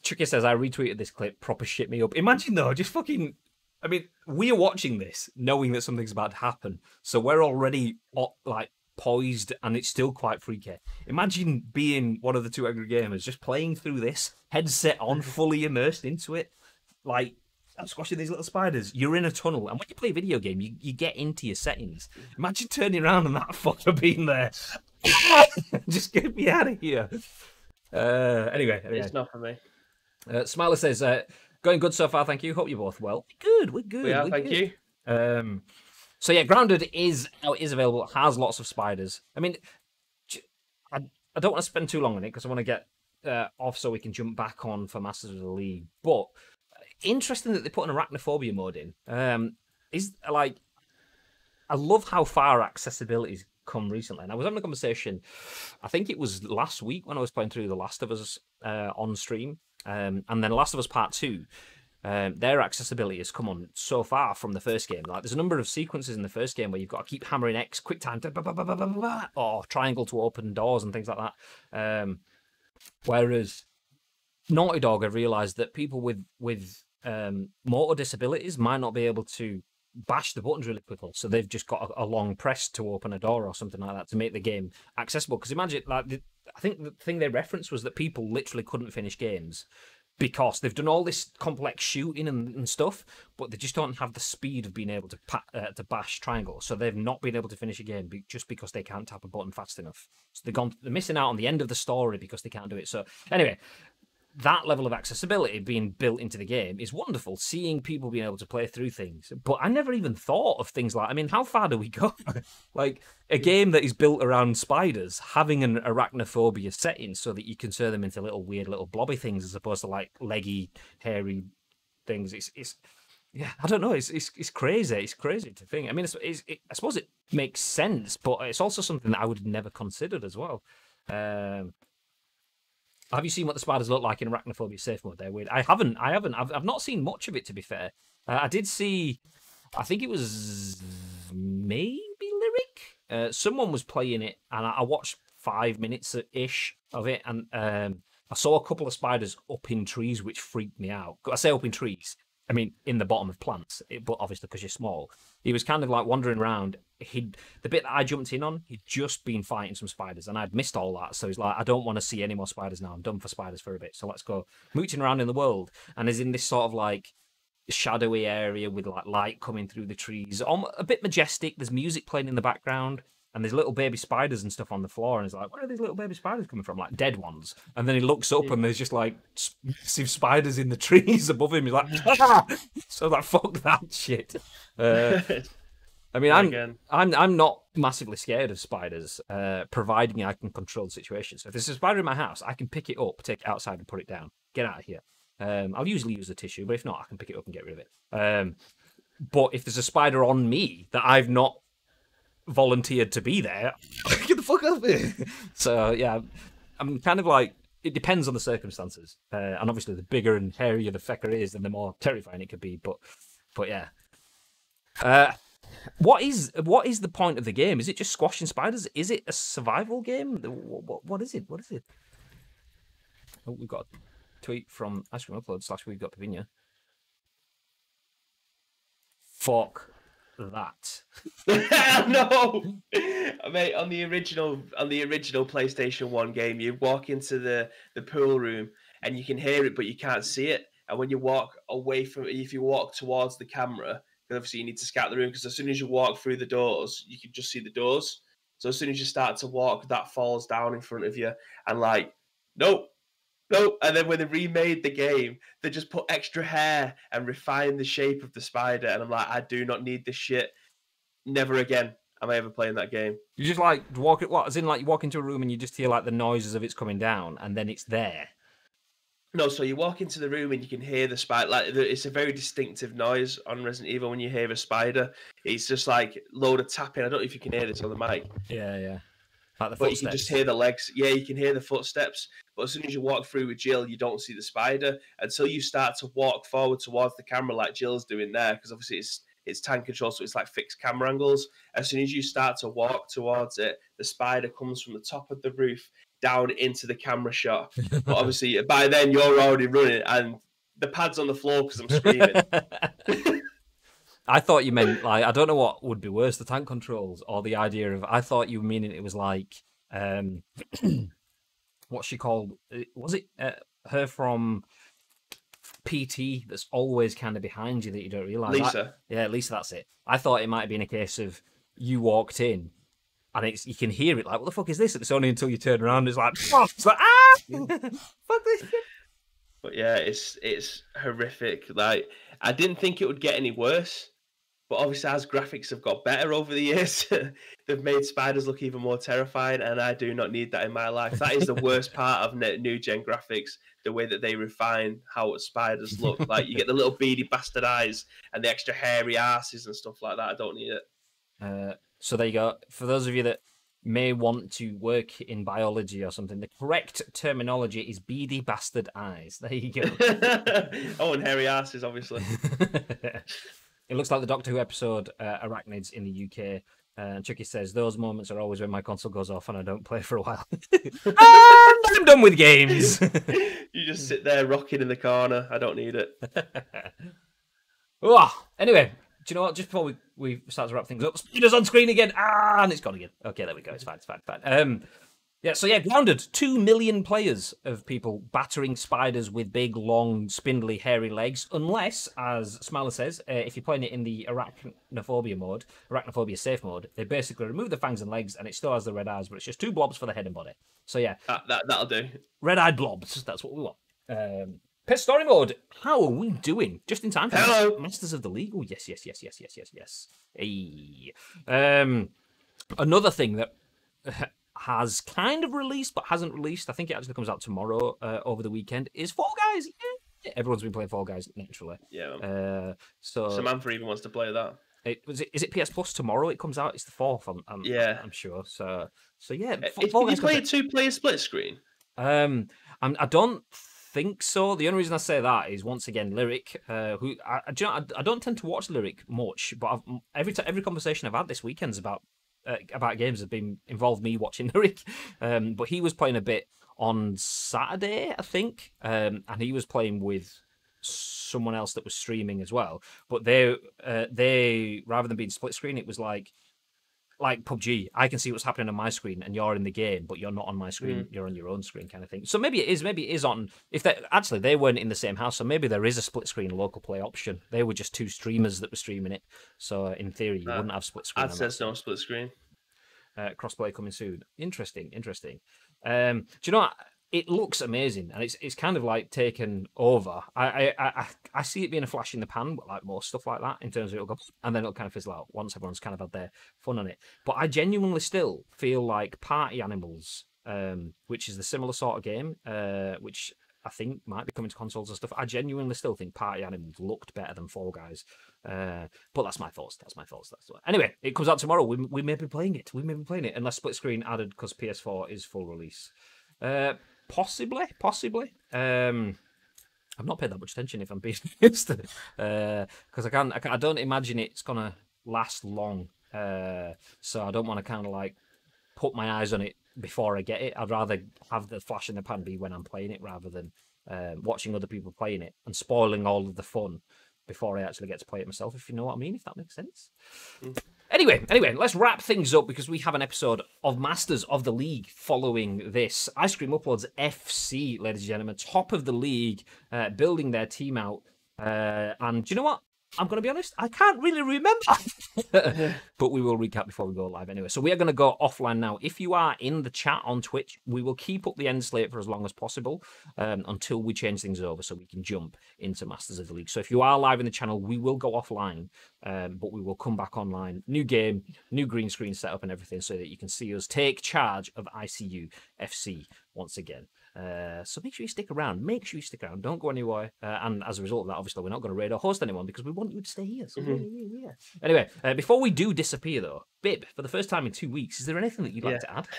Chucky says, I retweeted this clip, proper shit me up. Imagine though, just fucking... I mean, we are watching this knowing that something's about to happen. So we're already, like, poised, and it's still quite freaky. Imagine being one of the Two Angry Gamers, just playing through this, headset on, fully immersed into it. Like, I'm squashing these little spiders. You're in a tunnel, and when you play a video game, you get into your settings. Imagine turning around and that fucker being there. Just get me out of here. Anyway. It's not for me. Smiler says, going good so far, thank you. Hope you're both well. We're good. Yeah, thank you. So yeah, Grounded is available. It has lots of spiders. I mean, I don't want to spend too long on it because I want to get off so we can jump back on for Masters of the League. But interesting that they put an arachnophobia mode in. Is like, I love how far accessibility's come recently. And I was having a conversation, I think it was last week when I was playing through The Last of Us on stream. And then Last of Us Part 2, their accessibility has come on so far from the first game. Like, there's a number of sequences in the first game where you've got to keep hammering X, quick time, or triangle to open doors and things like that. Whereas Naughty Dog have realised that people with motor disabilities might not be able to bash the buttons really quickly, so they've just got a long press to open a door or something like that to make the game accessible. Because imagine, like, I think the thing they referenced was that people literally couldn't finish games because they've done all this complex shooting and stuff, but they just don't have the speed of being able to bash triangle. So they've not been able to finish a game just because they can't tap a button fast enough. So they're missing out on the end of the story because they can't do it. So anyway, that level of accessibility being built into the game is wonderful, seeing people being able to play through things. But I never even thought of things like, I mean, how far do we go? Like, a game that is built around spiders, having an arachnophobia setting so that you can turn them into little weird little blobby things as opposed to, like, leggy, hairy things. It's yeah, I don't know. It's crazy. It's crazy to think. I mean, I suppose it makes sense, but it's also something that I would have never considered as well. Have you seen what the spiders look like in Arachnophobia Safe Mode? They're weird. I haven't. I've not seen much of it, to be fair. I did see, I think it was maybe Lyric. Someone was playing it, and I watched 5 minutes-ish of it, and I saw a couple of spiders up in trees, which freaked me out. I say up in trees, I mean in the bottom of plants, but obviously because you're small. He was kind of like wandering around. The bit that I jumped in on, he'd just been fighting some spiders, and I'd missed all that. So he's like, I don't want to see any more spiders now. I'm done for spiders for a bit. So let's go mooching around in the world. And he's in this sort of like shadowy area with like light coming through the trees, a bit majestic. There's music playing in the background, and there's little baby spiders and stuff on the floor. And he's like, where are these little baby spiders coming from? Like dead ones. And then he looks up, and there's just like massive spiders in the trees above him. He's like, ah! So like, fuck that shit. I mean, I'm not massively scared of spiders, providing I can control the situation. So if there's a spider in my house, I can pick it up, take it outside, and put it down. Get out of here. I'll usually use a tissue, but if not, I can pick it up and get rid of it. But if there's a spider on me that I've not volunteered to be there, get the fuck out of here. So yeah, I'm kind of like, it depends on the circumstances, and obviously the bigger and hairier the fecker is, then the more terrifying it could be. But yeah. What is the point of the game? Is it just squashing spiders? Is it a survival game? What is it? What is it? Oh, we've got a tweet from Ice Cream Upload / we've got Pavinia. Fuck that. No, mate. On the original PlayStation 1 game, you walk into the pool room and you can hear it, but you can't see it. And when you walk away from it, if you walk towards the camera, obviously you need to scout the room, because as soon as you walk through the doors, you can just see the doors. So as soon as you start to walk, that falls down in front of you, and like, nope. And then when they remade the game, they just put extra hair and refined the shape of the spider, and I'm like, I do not need this shit. never again am I ever playing that game. You just like walk it, what? As in, like you walk into a room and you just hear like the noises of it's coming down, and then it's there. No, so you walk into the room and you can hear the spider. Like it's a very distinctive noise on Resident Evil when you hear a spider. It's just like load of tapping. I don't know if you can hear this on the mic. Yeah. Like the but footsteps. you can just hear the legs. Yeah, you can hear the footsteps. But as soon as you walk through with Jill, you don't see the spider until you start to walk forward towards the camera like Jill's doing there. Because obviously it's time control, so it's like fixed camera angles. As soon as you start to walk towards it, the spider comes from the top of the roof down into the camera shot. But obviously, by then you're already running, and the pad's on the floor because I'm screaming. I thought you meant like I don't know what would be worse, the tank controls or the idea of. I thought you were meaning it was like what's she called? Was it her from PT that's always kind of behind you that you don't realize? Lisa. Lisa, that's it. I thought it might have been a case of you walked in. And you can hear it like, what the fuck is this? And it's only until you turn around, it's like, ah! Fuck this shit. But yeah, it's horrific. Like, I didn't think it would get any worse, but obviously as graphics have got better over the years, they've made spiders look even more terrifying, and I do not need that in my life. That is the worst part of new gen graphics, the way that they refine how spiders look. Like, you get the little beady bastard eyes and the extra hairy asses and stuff like that. I don't need it. So there you go. For those of you that may want to work in biology or something, the correct terminology is beady bastard eyes. There you go. Oh, and hairy asses, obviously. It looks like the Doctor Who episode, Arachnids in the UK. Chucky says, those moments are always when my console goes off and I don't play for a while. And I'm done with games. You just sit there rocking in the corner. I don't need it. Oh, anyway. Do you know what? Just before we start to wrap things up, Spider's on screen again. And it's gone again. Okay, there we go. It's fine. Grounded. 2 million players of people battering spiders with big, long, spindly, hairy legs. Unless, as Smiler says, if you're playing it in the arachnophobia safe mode, they basically remove the fangs and legs, and it still has the red eyes, but it's just 2 blobs for the head and body. So yeah, that'll do. Red-eyed blobs. That's what we want. Pet story mode. How are we doing? Just in time for Hello. Masters of the League. Oh, yes. Hey. Another thing that has kind of released but hasn't released, I think it actually comes out tomorrow over the weekend, is Fall Guys. Yeah. Everyone's been playing Fall Guys, naturally. Yeah. So Samantha even wants to play that. Is it PS Plus tomorrow? It comes out. It's the 4th. I'm sure. So yeah. Can you play a 2-player split screen? I don't think so. The only reason I say that is, once again, Lyric, who I don't tend to watch Lyric much, but every conversation I've had this weekend's about games have been involved me watching Lyric. But he was playing a bit on Saturday, I think, and he was playing with someone else that was streaming as well. But they rather than being split screen, it was like PUBG, I can see what's happening on my screen, and you're in the game, but you're not on my screen. You're on your own screen, kind of thing. So maybe it is on. If they weren't in the same house, so maybe there is a split screen local play option. They were just 2 streamers that were streaming it. So in theory, you wouldn't have split screen. Ad says no split screen. Crossplay coming soon. Interesting. Do you know what? It looks amazing, and it's kind of like taken over. I see it being a flash in the pan, but like most stuff like that, in terms of it'll go and then it'll kind of fizzle out once everyone's kind of had their fun on it. But I genuinely still feel like Party Animals, which is the similar sort of game, which I think might be coming to consoles and stuff. I genuinely still think Party Animals looked better than Fall Guys. But that's my thoughts. Anyway, it comes out tomorrow. We may be playing it. Unless split screen added because PS4 is full release. Possibly. I've not paid that much attention, if I'm being honest, because I don't imagine it's gonna last long. So I don't want to kind of like put my eyes on it before I get it. I'd rather have the flash in the pan be when I'm playing it, rather than watching other people playing it and spoiling all of the fun before I actually get to play it myself. If you know what I mean, if that makes sense. Anyway, let's wrap things up because we have an episode of Masters of the League following this. Ice Cream Uploads FC, ladies and gentlemen, top of the league, building their team out. And do you know what? I'm going to be honest, I can't really remember. But we will recap before we go live anyway. So we are going to go offline now. If you are in the chat on Twitch, we will keep up the end slate for as long as possible until we change things over so we can jump into Masters of the League. So if you are live in the channel, we will go offline, but we will come back online. New game, new green screen setup and everything so that you can see us take charge of ICU FC once again. So make sure you stick around. Make sure you stick around. Don't go anywhere. And as a result of that, obviously, we're not going to raid or host anyone because we want you to stay here. So yeah. Anyway, before we do disappear, though, Bib, for the first time in 2 weeks, is there anything that you'd like to add?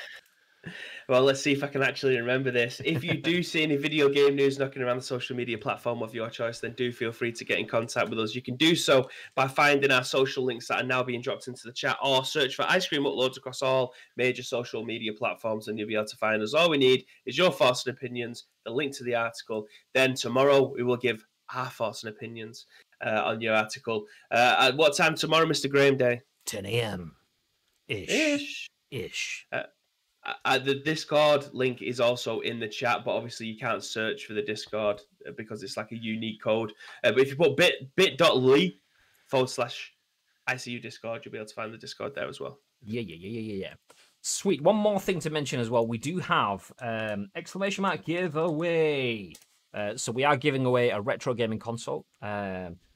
Well, let's see if I can actually remember this. If you do see any video game news knocking around the social media platform of your choice, then do feel free to get in contact with us. You can do so by finding our social links that are now being dropped into the chat, or search for Ice Cream Uploads across all major social media platforms and you'll be able to find us. All we need is your thoughts and opinions, the link to the article. Then tomorrow we will give our thoughts and opinions on your article. At what time tomorrow, Mr. Graham Day? 10 a.m. Ish. The Discord link is also in the chat, but obviously you can't search for the Discord because it's like a unique code. But if you put bit.ly/ICU Discord, you'll be able to find the Discord there as well. Yeah. Sweet. One more thing to mention as well. We do have exclamation mark giveaway. So we are giving away a retro gaming console.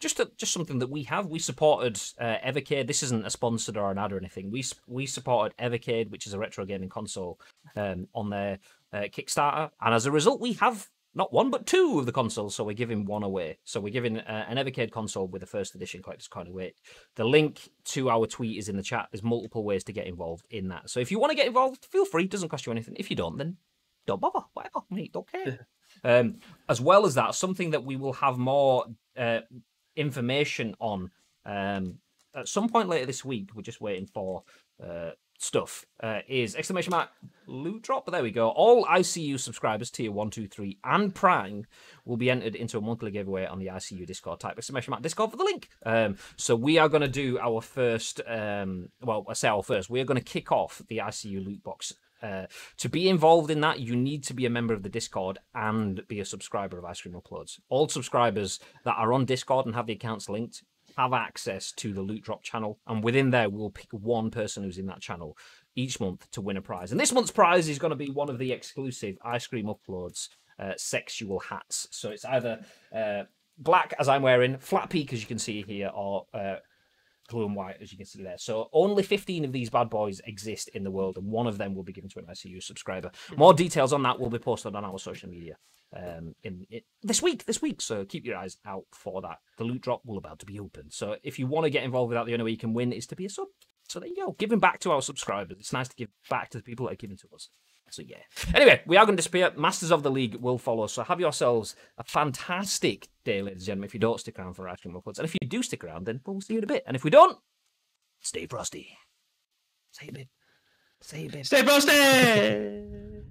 Just something that we have. We supported Evercade. This isn't a sponsored or an ad or anything. We supported Evercade, which is a retro gaming console, on their Kickstarter. And as a result, we have not one but two of the consoles. So we're giving one away. So we're giving an Evercade console with a first edition collector's card away. The link to our tweet is in the chat. There's multiple ways to get involved in that. So if you want to get involved, feel free. It doesn't cost you anything. If you don't, then don't bother. Whatever, mate. Don't care. As well as that, something that we will have more information on at some point later this week. We're just waiting for stuff. Is exclamation mark loot drop? But there we go. All ICU subscribers, tier 1, 2, 3, and Prime will be entered into a monthly giveaway on the ICU Discord. Type exclamation mark Discord for the link. So we are going to do our first. Well, I say our first. We are going to kick off the ICU loot box. To be involved in that, you need to be a member of the Discord and be a subscriber of Ice Cream Uploads. All subscribers that are on Discord and have the accounts linked have access to the loot drop channel, and within there we'll pick one person who's in that channel each month to win a prize. And this month's prize is going to be one of the exclusive Ice Cream Uploads sexual hats. So it's either black, as I'm wearing, flat peak, as you can see here, or blue and white, as you can see there. So only 15 of these bad boys exist in the world, and one of them will be given to an ICU subscriber. More details on that will be posted on our social media this week. So keep your eyes out for that. The loot drop will about to be open. So if you want to get involved with that, the only way you can win is to be a sub. So there you go. Giving back to our subscribers. It's nice to give back to the people that are giving to us. So yeah. Anyway, we are going to disappear. Masters of the League will follow. So have yourselves a fantastic day, ladies and gentlemen, if you don't stick around for Ice Cream Uploads. And if you do stick around, then we'll see you in a bit. And if we don't, stay frosty. Say it, babe. Say it, babe. Stay frosty!